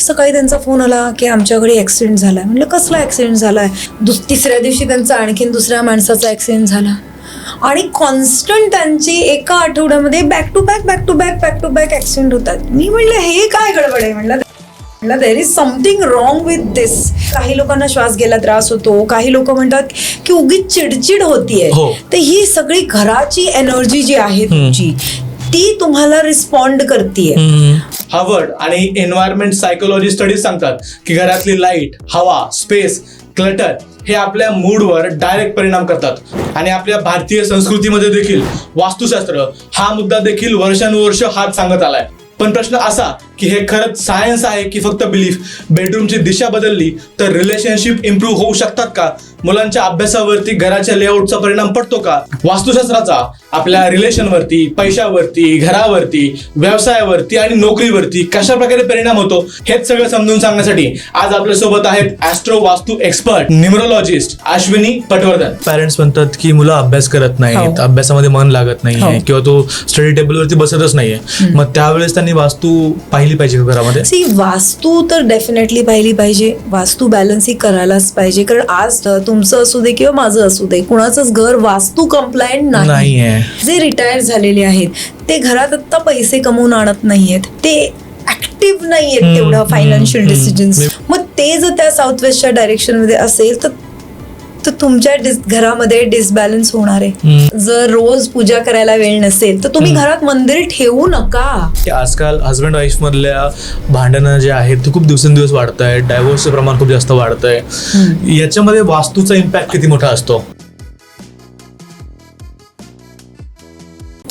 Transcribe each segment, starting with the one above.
सकाळी त्यांचा फोन आला की आमच्या घरी ॲक्सिडेंट झाला. म्हटलं कसला ॲक्सिडेंट झाला आहे? तिसऱ्या दिवशी त्यांचा आणखीन दुसऱ्या माणसाचा ॲक्सिडेंट झाला. आणि कॉन्स्टंट त्यांची एका आठवड्यामध्ये बॅक टू बॅक ॲक्सिडेंट होतात. मी म्हणलं हे काय गडबड आहे? म्हणलं there is something wrong with this. काही लोकांना श्वास घ्यायला त्रास होतो, काही लोक म्हणतात की उगीच चिडचिड होतीये. तर ही सगळी घराची एनर्जी जी आहे तुमची ती तुम्हाला रिस्पॉन्ड करतीये. हार्वर्ड आणि एन्व्हायरमेंट सायकोलॉजी स्टडीज सांगतात की घरातली लाईट, हवा, स्पेस, क्लटर हे आपल्या मूडवर डायरेक्ट परिणाम करतात. आणि आपल्या भारतीय संस्कृतीमध्ये देखील वास्तुशास्त्र हा मुद्दा देखील वर्षानुवर्ष हात सांगत आलाय. पण प्रश्न असा की हे खरंच सायन्स आहे की फक्त बिलीफ? बेडरूमची दिशा बदलली तर रिलेशनशिप इम्प्रूव्ह होऊ शकतात का? मुलांच्या अभ्यासावरती घराच्या लेआउटचा परिणाम पडतो का? वास्तुशास्त्राचा आपल्या रिलेशनवरती, पैशावरती, घरावरती, व्यवसायावरती आणि नोकरीवरती कशा प्रकारे परिणाम होतो हेच सगळं समजून सांगण्यासाठी आज आपल्यासोबत आहेत ॲस्ट्रो वास्तू expert, numerologist Ashwini Patwardhan. Parents म्हणतात की मुलं अभ्यास करत नाहीत, अभ्यासामध्ये मन लागत नाहीये किंवा तो स्टडी टेबलवरती बसतच नाहीये. मग त्यावेळेस त्यांनी वास्तू पाहिली पाहिजे घरामध्ये? सी, वास्तू तर डेफिनेटली पाहिली पाहिजे. वास्तू बॅलन्स ही करायलाच पाहिजे. कारण आज तुमचं असू दे किंवा माझं असू दे, कुणाचंच घर वास्तू कंप्लायंट नाहीये. जे रिटायर झालेले आहेत ते घरात आता पैसे कमवून आणत नाहीयेत, ते ऍक्टिव्ह नाहीयेत तेवढा फायनान्शियल डिसिजन्स. मग ते जर त्या साऊथ वेस्टच्या डायरेक्शन मध्ये असेल तर तुमच्या घरामध्ये डिसबॅलन्स होणार आहे. जर रोज पूजा करायला वेळ नसेल तर तुम्ही घरात मंदिर ठेवू नका. आजकाल हजबंड वाईफ मधल्या भांडणं जे आहेत ते खूप दिवसेंदिवस वाढत आहे, डायव्होर्सचं प्रमाण खूप जास्त वाढत आहे. याच्यामध्ये वास्तूचा इम्पॅक्ट किती मोठा असतो?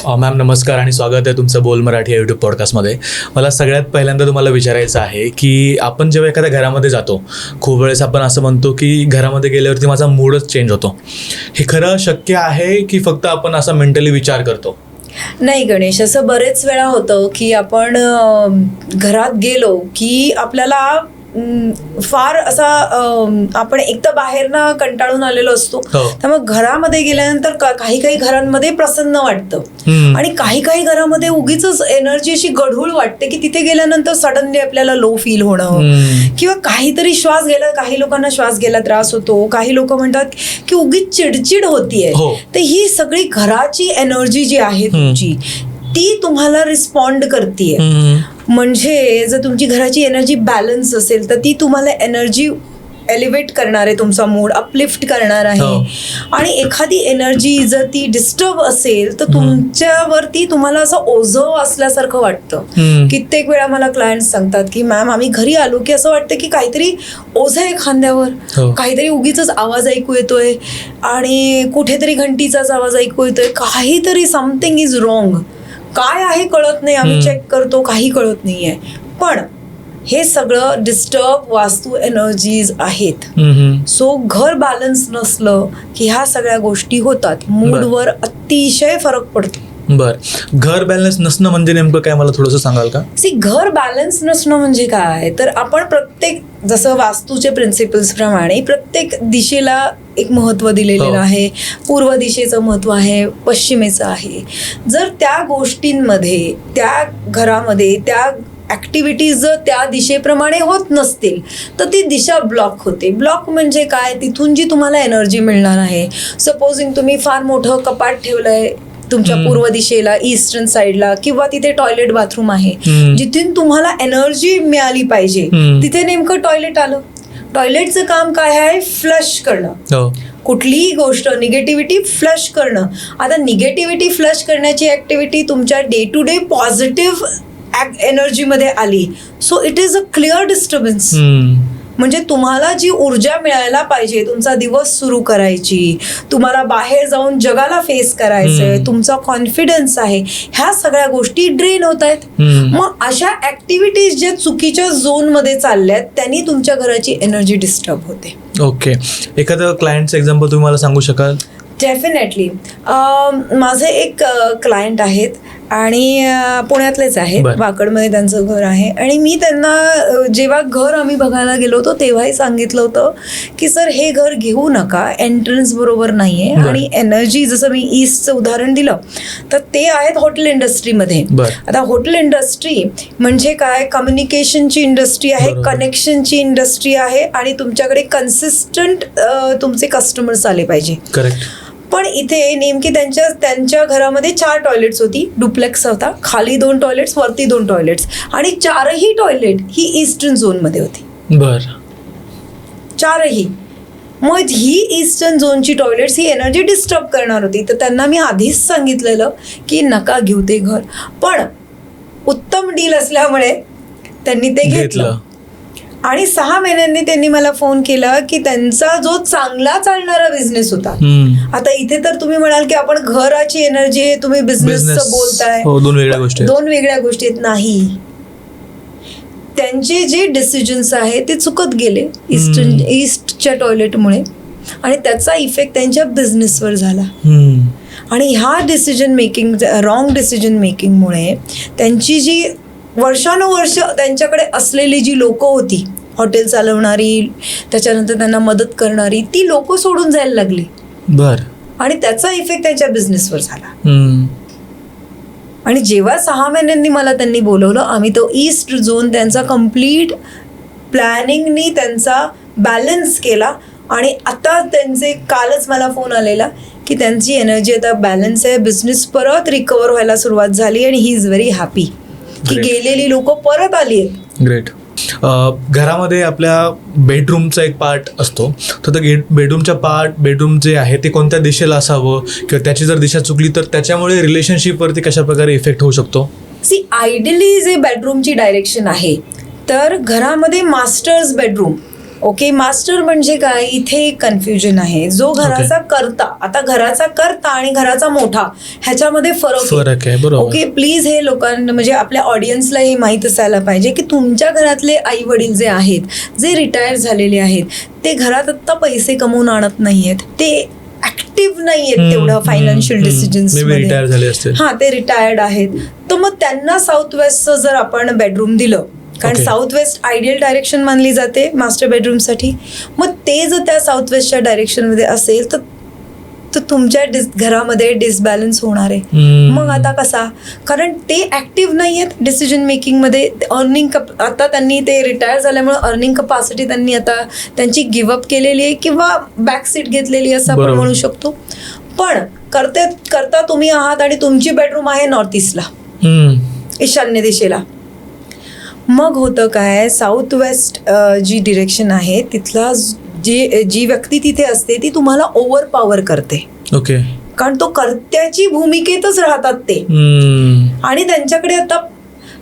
मॅम नमस्कार आणि स्वागत आहे तुमचं बोल मराठी या यूट्यूब पॉडकास्टमध्ये. मला सगळ्यात पहिल्यांदा तुम्हाला विचारायचं आहे की आपण जेव्हा एखाद्या घरामध्ये जातो, खूप वेळेस आपण असं म्हणतो की घरामध्ये गेल्यावरती माझा मूडच चेंज होतो. हे खरं शक्य आहे की फक्त आपण असा मेंटली विचार करतो? नाही गणेश, असं बरेच वेळा होतं की आपण घरात गेलो की आपल्याला फार असा आपण एक तर बाहेरनं कंटाळून आलेलो असतो, त्यामुळे घरामध्ये गेल्यानंतर काही घरांमध्ये प्रसन्न वाटतं आणि काही घरामध्ये उगीच एनर्जी अशी गढूळ वाटते की तिथे गेल्यानंतर सडनली आपल्याला लो फील होणं किंवा काहीतरी श्वास घ्यायला, काही लोकांना श्वास घ्यायला त्रास होतो, काही लोक म्हणतात की उगीच चिडचिड होतीये. तर ही सगळी घराची एनर्जी जी आहे तुमची ती तुम्हाला रिस्पॉन्ड करतीये. म्हणजे जर तुमची घराची एनर्जी बॅलन्स असेल तर ती तुम्हाला एनर्जी एलिव्हेट करणार आहे, तुमचा मूड अपलिफ्ट करणार आहे. आणि एखादी एनर्जी जर ती डिस्टर्ब असेल तर तुमच्यावरती तुम्हाला असं ओझं असल्यासारखं वाटतं. कित्येक वेळा मला क्लायंट्स सांगतात की मॅम आम्ही घरी आलो की असं वाटतं की काहीतरी ओझं आहे खांद्यावर, काहीतरी उगीच आवाज ऐकू येतोय आणि कुठेतरी घंटीचाच आवाज ऐकू येतोय, काहीतरी समथिंग इज रॉंग. काय आहे कळत नाही, आम्ही चेक करतो, काही कळत नाहीये. पण हे सगळं डिस्टर्ब वास्तू एनर्जीज आहेत. सो घर बॅलन्स नसलं की ह्या सगळ्या गोष्टी होतात, मूडवर अतिशय फरक पडतो. बर, घर बॅलन्स नसणं म्हणजे नेमकं काय, मला थोडंसं सांगाल का? सी, घर बॅलन्स नसणं म्हणजे काय, तर आपण प्रत्येक, जसं वास्तूचे प्रिन्सिपल्स प्रमाणे प्रत्येक दिशेला एक महत्त्व दिलेलं आहे. पूर्व दिशेचं महत्त्व आहे, पश्चिमेचं आहे. जर त्या गोष्टींमध्ये, त्या घरामध्ये त्या ॲक्टिव्हिटीज जर त्या दिशेप्रमाणे होत नसतील तर ती दिशा ब्लॉक होते. ब्लॉक म्हणजे काय, तिथून जी तुम्हाला एनर्जी मिळणार आहे, सपोजिंग तुम्ही फार मोठं कपाट ठेवलंय तुमच्या पूर्व दिशेला, ईस्टर्न साईडला, किंवा तिथे टॉयलेट बाथरूम आहे, जिथून तुम्हाला एनर्जी मिळाली पाहिजे तिथे नेमकं टॉयलेट आलं. टॉयलेटचं काम काय आहे? फ्लश करणं. कुठलीही गोष्ट, निगेटिव्हिटी फ्लश करणं. आता निगेटिव्हिटी फ्लश करण्याची ऍक्टिव्हिटी तुमच्या डे टू डे पॉझिटिव्ह एनर्जीमध्ये आली, so it is a clear disturbance. म्हणजे तुम्हाला जी ऊर्जा मिळायला पाहिजे तुमचा दिवस सुरू करायची, तुम्हाला बाहेर जाऊन जगाला फेस करायचंय, तुमचा कॉन्फिडन्स आहे, ह्या सगळ्या गोष्टी ड्रेन होत आहेत. मग अशा ऍक्टिव्हिटीज ज्या चुकीच्या झोनमध्ये चालल्यात त्यांनी तुमच्या घराची एनर्जी डिस्टर्ब होते. ओके, एखादं क्लायंटचं एक्झाम्पल तुम्ही मला सांगू शकाल? डेफिनेटली. माझे एक क्लायंट आहेत, आणि पुण्यातलेच आहेत, बरं. वाकडमध्ये त्यांचं घर आहे. आणि मी त्यांना जेव्हा घर आम्ही बघायला गेलो होतो तेव्हाही सांगितलं होतं की सर हे घर घेऊ नका, एंट्रन्स बरोबर नाही आहे. बरं. आणि एनर्जी, जसं मी ईस्टचं उदाहरण दिलं तर ते आहेत हॉटेल इंडस्ट्रीमध्ये. बरं. आता हॉटेल इंडस्ट्री म्हणजे काय, कम्युनिकेशनची इंडस्ट्री आहे, बरोबर. कनेक्शनची इंडस्ट्री आहे आणि तुमच्याकडे कन्सिस्टंट तुमचे कस्टमर्स आले पाहिजे. करेक्ट. पण इथे नेमकी त्यांच्या घरामध्ये 4 टॉयलेट्स होती, डुप्लेक्स होता, खाली 2 टॉयलेट्स, वरती 2 टॉयलेट्स आणि 4ही टॉयलेट ही ईस्टर्न झोनमध्ये होती. बर. 4ही. मग ही ईस्टर्न झोनची टॉयलेट्स ही एनर्जी डिस्टर्ब करणार होती. तर त्यांना मी आधीच सांगितलेलं की नका घेऊ ते घर, पण उत्तम डील असल्यामुळे त्यांनी ते घेतलं. आणि 6 महिन्यांनी त्यांनी मला फोन केला की त्यांचा जो चांगला चालणारा बिझनेस होता, आता इथे तर तुम्ही म्हणाल की आपण घराची एनर्जी आहे, तुम्ही बिझनेसचं बोलताय, हो, 2 वेगळ्या गोष्टी आहेत. 2 वेगळ्या गोष्टी आहेत. नाही, त्यांचे जे डिसिजन्स आहेत ते चुकत गेले ईस्टच्या टॉयलेटमुळे आणि त्याचा इफेक्ट त्यांच्या बिझनेसवर झाला. आणि ह्या रॉंग डिसिजन मेकिंगमुळे त्यांची जी वर्षानुवर्ष त्यांच्याकडे असलेली जी लोकं होती, हॉटेल चालवणारी, त्याच्यानंतर त्यांना मदत करणारी, ती लोकं सोडून जायला लागली. बर. आणि त्याचा इफेक्ट त्यांच्या बिझनेसवर झाला. आणि जेव्हा 6 महिन्यांनी मला त्यांनी बोलवलं, आम्ही तो ईस्ट झोन त्यांचा कम्प्लीट प्लॅनिंगनी त्यांचा बॅलन्स केला. आणि आता त्यांचे कालच मला फोन आलेला की त्यांची एनर्जी आता बॅलन्स आहे, बिझनेस परत रिकवर व्हायला सुरुवात झाली आणि ही इज व्हेरी हॅपी की गेलेली लोक परत आली आहेत. ग्रेट. घरामध्ये आपल्या बेडरूमचा एक पार्ट असतो, तर त्या बेडरूम जे आहे ते कोणत्या दिशेला असावं किंवा त्याची जर दिशा चुकली तर त्याच्यामुळे रिलेशनशिपवरती कशा प्रकारे इफेक्ट होऊ शकतो? सी, आयडियली जे बेडरूमची डायरेक्शन आहे तर घरामध्ये मास्टर्स बेडरूम. ओके, मास्टर म्हणजे काय, इथे एक कन्फ्युजन आहे. जो घराचा करता, आता घराचा करता आणि घराचा मोठा ह्याच्यामध्ये फरक आहे. बरोबर. ओके, प्लीज हे लोकांना म्हणजे आपल्या ऑडियन्सला हे माहीत असायला पाहिजे की तुमच्या घरातले आई वडील जे आहेत, जे रिटायर झालेले आहेत, ते घरात आत्ता पैसे कमवून आणत नाहीयेत, ते ऍक्टिव्ह नाहीयेत तेवढं फायनान्शियल डिसिजन्स मध्ये. हा, ते रिटायर्ड आहेत. तर मग त्यांना साऊथ वेस्टचं जर आपण बेडरूम दिलं, कारण साऊथ वेस्ट आयडियल डायरेक्शन मानली जाते मास्टर बेडरूमसाठी, मग ते जर त्या साऊथ वेस्टच्या डायरेक्शनमध्ये असेल तर तुमच्या घरामध्ये डिसबॅलन्स होणार आहे. मग आता कसा, कारण ते ऍक्टिव्ह नाही आहेत डिसिजन मेकिंगमध्ये. अर्निंग आता त्यांनी ते रिटायर झाल्यामुळे अर्निंग कपॅसिटी त्यांनी आता त्यांची गिव्हअप केलेली आहे किंवा बॅकसीट घेतलेली असं आपण म्हणू शकतो. पण करता तुम्ही आहात आणि तुमची बेडरूम आहे नॉर्थ ईस्टला, ईशान्य दिशेला. मग होतं काय, साऊथ वेस्ट जी डिरेक्शन आहे तिथला जी व्यक्ती तिथे असते ती तुम्हाला ओव्हर पॉवर करते. ओके. कारण तो कर्त्याची भूमिकेतच राहतात ते. आणि त्यांच्याकडे आता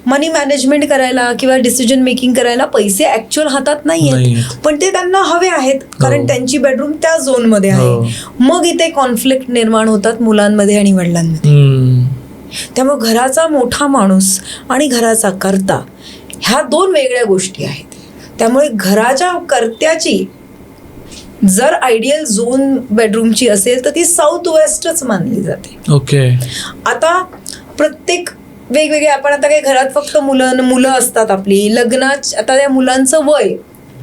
मनी मॅनेजमेंट करायला किंवा डिसिजन मेकिंग करायला पैसे ऍक्च्युअल हातात नाहीयेत, पण ते त्यांना हवे आहेत कारण त्यांची बेडरूम त्या झोनमध्ये आहे. मग इथे कॉन्फ्लिक्ट निर्माण होतात मुलांमध्ये आणि वडिलांमध्ये. त्यामुळे घराचा मोठा माणूस आणि घराचा कर्ता ह्या 2 वेगळ्या गोष्टी आहेत. त्यामुळे घराच्या कर्त्याची जर आयडियल झोन बेडरूमची असेल तर ती साऊथ वेस्टच मानली जाते. ओके. आता प्रत्येक वेगवेगळे, आपण आता काही घरात फक्त मुलं असतात आपली, लग्नाच्या, आता त्या मुलांचं वय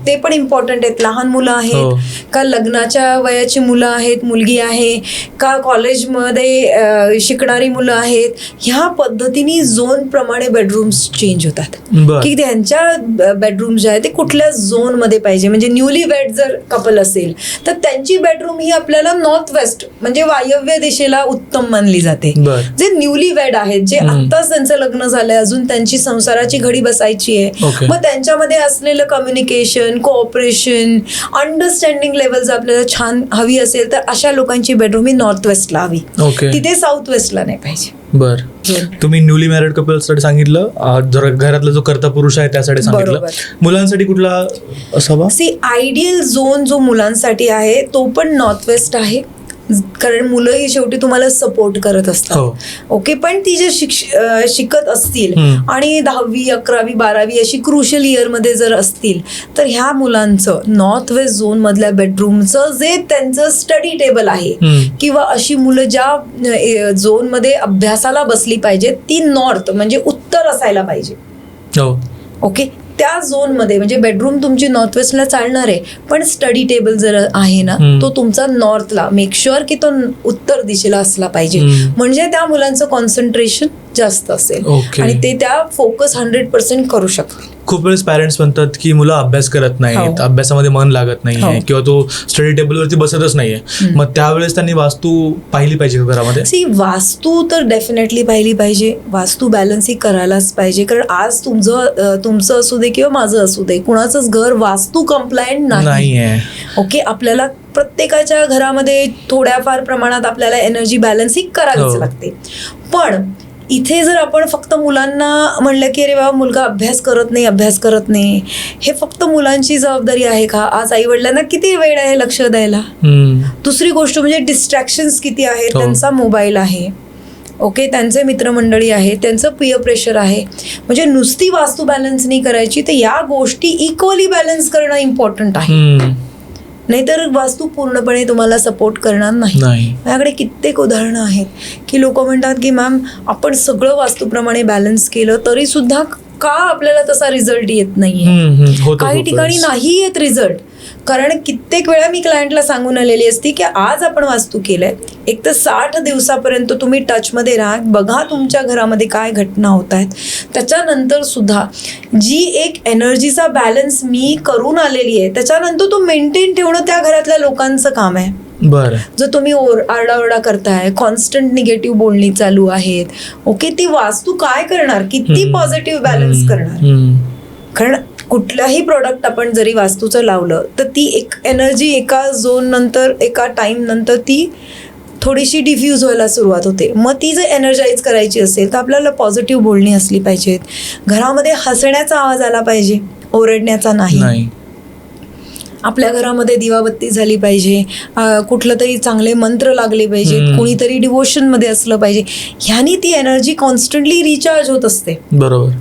ते पण इम्पॉर्टंट आहेत. लहान मुलं आहेत का, लग्नाच्या वयाची मुलं आहेत, मुलगी आहे का, कॉलेजमध्ये शिकणारी मुलं आहेत, ह्या पद्धतीने झोन प्रमाणे बेडरूम्स चेंज होतात की त्यांच्या बेडरूम जे आहे ते कुठल्या झोनमध्ये पाहिजे. म्हणजे न्यूली वेड जर कपल असेल तर त्यांची बेडरूम ही आपल्याला नॉर्थ वेस्ट म्हणजे वायव्य दिशेला उत्तम मानली जाते. जे न्यूली वेड आहेत, जे आत्ताच त्यांचं लग्न झालंय, अजून त्यांची संसाराची घडी बसायची आहे, मग त्यांच्यामध्ये असलेलं कम्युनिकेशन, कोऑपरेशन, अंडरस्टँडिंग लेवल जर आपल्याला छान हवी असेल तर अशा लोकांची बेडरूम ही नॉर्थ वेस्टला हवी, तिथे साऊथ वेस्टला नाही पाहिजे. बर. तुम्ही न्यूली मॅरिड कपल्ससाठी सांगितलं, घरातला जो कर्ता पुरुष आहे त्यासाठी सांगितलं. मुलांसाठी कुठला असावा? सी, आयडियल झोन जो मुलांसाठी आहे तो पण नॉर्थ वेस्ट आहे कारण मुलंही शेवटी तुम्हाला सपोर्ट करत हो. असतात. ओके, पण ती जे शिकत असतील आणि 10वी 11वी 12वी अशी क्रुशियल इयरमध्ये जर असतील, तर ह्या मुलांचं नॉर्थ वेस्ट झोन मधल्या बेडरूमचं जे त्यांचं स्टडी टेबल आहे किंवा अशी मुलं ज्या झोनमध्ये अभ्यासाला बसली पाहिजेत ती नॉर्थ म्हणजे उत्तर असायला पाहिजे. हो. ओके, त्या झोनमध्ये म्हणजे बेडरूम तुमची नॉर्थ वेस्टला चालणार आहे, पण स्टडी टेबल जर आहे ना तो तुमचा नॉर्थला, मेक शुअर की तो उत्तर दिशेला असला पाहिजे. म्हणजे त्या मुलांचं कॉन्सन्ट्रेशन जास्त असेल Okay. आणि ते त्या फोकस 100% करू शकतील. खूप वेळेस पॅरेंट्स म्हणतात की मुलं अभ्यास करत नाहीत, हो. अभ्यासामध्ये मन लागत नाहीये किंवा तो स्टडी टेबलवरती बसतच नाहीये, मग त्यावेळेस त्यांनी वास्तू पाहिली पाहिजे का घरामध्ये? सी, वास्तू तर डेफिनेटली पाहिली पाहिजे. वास्तू बॅलन्स ही करायलाच पाहिजे, कारण आज तुमचं असू दे किंवा माझं असू दे, कुणाचंच घर वास्तू कंप्लायंट नाहीये. ओके, आपल्याला प्रत्येकाच्या घरामध्ये थोड्याफार प्रमाणात आपल्याला एनर्जी बॅलन्स ही करावीच हो. लागते. पण इथे जर आपण फक्त मुलांना म्हणलं की अरे बाबा मुलगा अभ्यास करत नाही, हे फक्त मुलांची जबाबदारी आहे का? आज आई वडिलांना किती वेळ आहे लक्ष द्यायला? दुसरी गोष्ट म्हणजे डिस्ट्रॅक्शन्स किती आहेत. हो. त्यांचा मोबाईल आहे, ओके, त्यांचे मित्रमंडळी आहे, त्यांचं पियर प्रेशर आहे. म्हणजे नुसती वास्तू बॅलन्स नाही करायची, तर या गोष्टी इक्वली बॅलन्स करणं इम्पॉर्टंट आहे. नाहीतर वास्तू पूर्णपणे तुम्हाला सपोर्ट करणार नाही. माझ्याकडे कित्येक उदाहरणं आहेत की लोक म्हणतात की मॅम आपण सगळं वास्तूप्रमाणे बॅलन्स केलं तरी सुद्धा का आपल्याला तसा रिझल्ट येत नाहीये. काही ठिकाणी नाही येत रिझल्ट, कारण कित्येक वेळा मी क्लायंटला सांगून आलेली असती की आज आपण वास्तू केलंय, एक तर 60 दिवसापर्यंत तुम्ही टचमध्ये राहा, बघा तुमच्या घरामध्ये काय घटना होत आहेत. त्याच्यानंतर सुद्धा जी एक एनर्जीचा बॅलन्स मी करून आलेली आहे त्याच्यानंतर तो मेंटेन ठेवणं त्या घरातल्या लोकांचं काम आहे. बरं. जर तुम्ही आरडाओरडा करताय, कॉन्स्टंट निगेटिव्ह बोलणी चालू आहेत, ओके, ती वास्तू काय करणार? किती पॉझिटिव्ह बॅलन्स करणार? कारण कुठलाही प्रोडक्ट आपण जरी वास्तूचं लावलं तर ती एक एनर्जी एका झोन नंतर, एका टाइम नंतर ती थोडीशी डिफ्यूज व्हायला सुरुवात होते. मग ती जर एनर्जाईज करायची असेल तर आपल्याला पॉझिटिव्ह बोलणी असली पाहिजेत. घरामध्ये हसण्याचा आवाज आला पाहिजे, ओरडण्याचा नाही. आपल्या घरामध्ये दिवाबत्ती झाली पाहिजे, कुठलं तरी चांगले मंत्र लागले पाहिजेत, कोणीतरी डिवोशनमध्ये असलं पाहिजे. ह्यानी ती एनर्जी कॉन्स्टंटली रिचार्ज होत असते. बरोबर.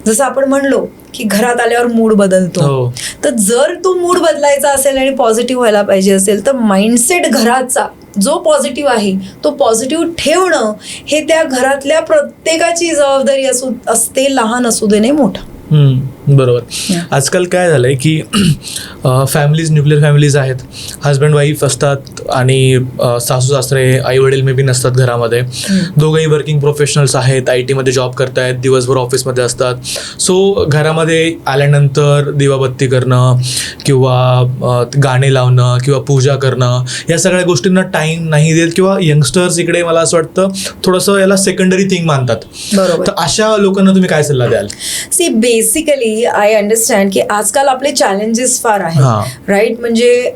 जसं आपण म्हणलो की घरात आल्यावर मूड बदलतो, तर जर तो मूड बदलायचा असेल आणि पॉझिटिव्ह व्हायला पाहिजे असेल तर माइंडसेट घराचा जो पॉझिटिव्ह आहे तो पॉझिटिव्ह ठेवणं हे त्या घरातल्या प्रत्येकाची जबाबदारी असते, लहान असू दे नाही मोठा. बरोबर. आजकाल काय झालंय की फॅमिलीज, न्यूक्लिअर फॅमिलीज आहेत, हजबंड वाईफ असतात आणि सासू सासरे आई वडील मे बी नसतात घरामध्ये, दोघंही वर्किंग प्रोफेशनल्स आहेत, IT मध्ये जॉब करतायत, दिवसभर ऑफिसमध्ये असतात. सो घरामध्ये आल्यानंतर दिवाबत्ती करणं किंवा गाणे लावणं किंवा पूजा करणं या सगळ्या गोष्टींना टाइम नाही देत, किंवा यंगस्टर्स इकडे मला असं वाटतं थोडंसं याला सेकंडरी थिंग मानतात. बरोबर. तर अशा लोकांना तुम्ही काय सल्ला द्याल? सी, बेसिकली आय अंडरस्टँड की आजकाल आपले चॅलेंजेस फार आहेत, राईट? म्हणजे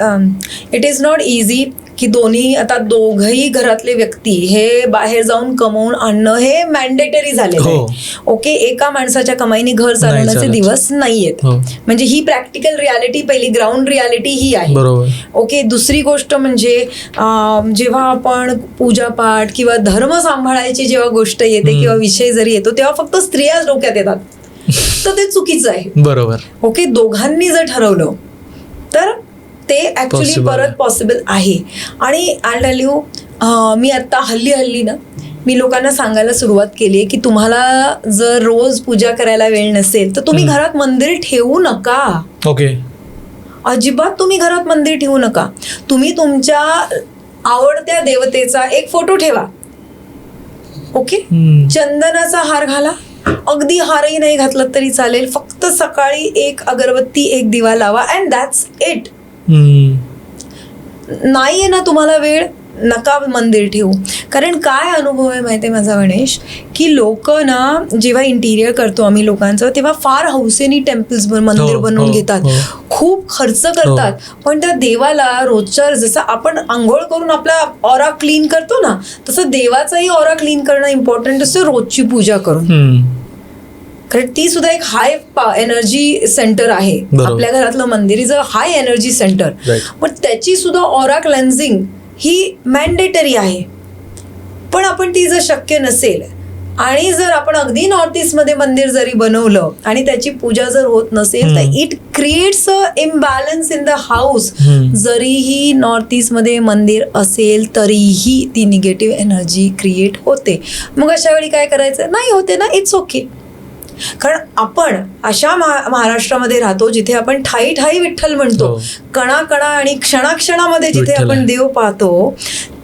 इट इज नॉट इझी की दोघंही घरातले व्यक्ती हे बाहेर जाऊन कमवून आणणं हे मॅन्डेटरी झालेलं आहे. ओके, एका माणसाच्या कमाईने घर चालवण्याचे दिवस नाहीयेत. म्हणजे ही प्रॅक्टिकल रियालिटी, पहिली ग्राउंड रियालिटी ही आहे. ओके, दुसरी गोष्ट म्हणजे जेव्हा आपण पूजापाठ किंवा धर्म सांभाळायची जेव्हा गोष्ट येते किंवा विषय जरी येतो तेव्हा फक्त स्त्रियाच डोक्यात येतात, तर ते चुकीचं आहे. बरोबर. ओके, दोघांनी जर ठरवलं तर ते ऍक्च्युली परत पॉसिबल आहे. आणि आय टेल यू, मी आता हल्ली ना मी लोकांना सांगायला सुरुवात केली आहे की तुम्हाला जर रोज पूजा करायला वेळ नसेल तर तुम्ही घरात मंदिर ठेवू नका. ओके, अजिबात तुम्ही घरात मंदिर ठेवू नका. तुम्ही तुमच्या आवडत्या देवतेचा एक फोटो ठेवा, ओके, चंदनाचा हार घाला, अगदी हारही नाही घातलं तरी चालेल, फक्त सकाळी एक अगरबत्ती, एक दिवा लावा, अँड दॅट्स इट. नाहीये ना तुम्हाला वेळ, नका मंदिर ठेवू. कारण काय अनुभव आहे माहिती आहे माझा गणेश, की लोक ना जेव्हा इंटिरियर करतो आम्ही लोकांचं तेव्हा फार हौसेनी टेम्पल्स मंदिर बनवून घेतात, खूप खर्च करतात, पण त्या देवाला रोजच्या जसं आपण आंघोळ करून आपला ऑरा क्लीन करतो ना तसं देवाचाही ऑरा क्लीन करणं इम्पॉर्टंट असतं रोजची पूजा करून. कारण ती सुद्धा एक हाय एनर्जी सेंटर आहे. आपल्या घरातलं मंदिर is a high energy centre, पण त्याची सुद्धा ऑरा क्लेन्झिंग ही मॅन्डेटरी आहे. पण आपण ती जर शक्य नसेल आणि जर आपण अगदी नॉर्थ ईस्टमध्ये मंदिर जरी बनवलं आणि त्याची पूजा जर होत नसेल तर it creates a imbalance in the house. जरीही नॉर्थ ईस्टमध्ये मंदिर असेल तरीही ती निगेटिव्ह एनर्जी क्रिएट होते. मग अशा वेळी काय करायचं? नाही होते ना, इट्स ओके. कारण आपण अशा महाराष्ट्रामध्ये राहतो जिथे आपण ठाई ठाई विठ्ठल म्हणतो, कणा आणि क्षणाक्षणामध्ये जिथे आपण देव पाहतो,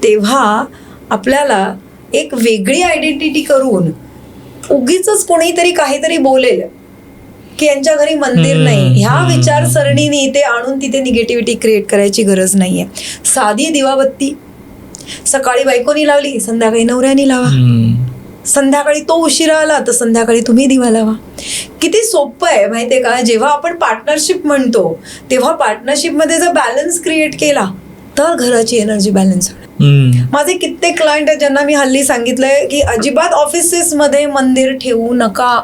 तेव्हा आपल्याला एक वेगळी आयडेंटिटी करून उगीच कोणीतरी काहीतरी बोलेल की यांच्या घरी मंदिर नाही, ह्या विचारसरणीने ते आणून तिथे निगेटिव्हिटी क्रिएट करायची गरज नाहीये. साधी दिवाबत्ती सकाळी बायकोनी लावली, संध्याकाळी नवऱ्यानी लावा. संध्याकाळी तो उशिरा आला तर संध्याकाळी तुम्ही दिवा लावा. किती सोपं आहे माहितीये का? जेव्हा आपण पार्टनरशिप म्हणतो तेव्हा पार्टनरशिपमध्ये जर बॅलन्स क्रिएट केला तर घराची एनर्जी बॅलन्स होणार. माझे कित्येक क्लायंट आहेत ज्यांना मी हल्ली सांगितलंय की अजिबात ऑफिसेसमध्ये मंदिर ठेवू नका.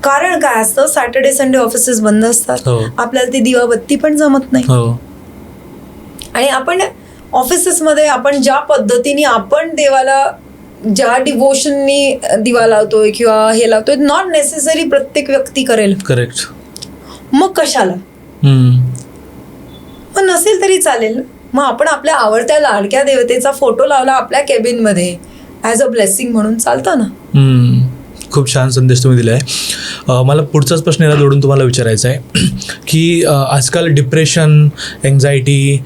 कारण काय असतं, सॅटर्डे संडे ऑफिसेस बंद असतात, आपल्याला ती दिवाबत्ती पण जमत नाही. आणि आपण ऑफिसेसमध्ये आपण ज्या पद्धतीने आपण देवाला ज्या डिवोशननी दिवा लावतोय किंवा हे लावतोय, नॉट नेसेसरी प्रत्येक व्यक्ती करेल. करेक्ट. मग कशाला? मग नसेल तरी चालेल. मग आपण आपल्या आवडत्या लाडक्या देवतेचा फोटो लावला आपल्या केबिनमध्ये ॲज अ ब्लेसिंग म्हणून, चालतं ना. खूप छान संदेश तुम्ही दिलाय. मला पुढचाच प्रश्न याला जोडून तुम्हाला विचारायचा आहे की आजकाल डिप्रेशन, एन्झायटी,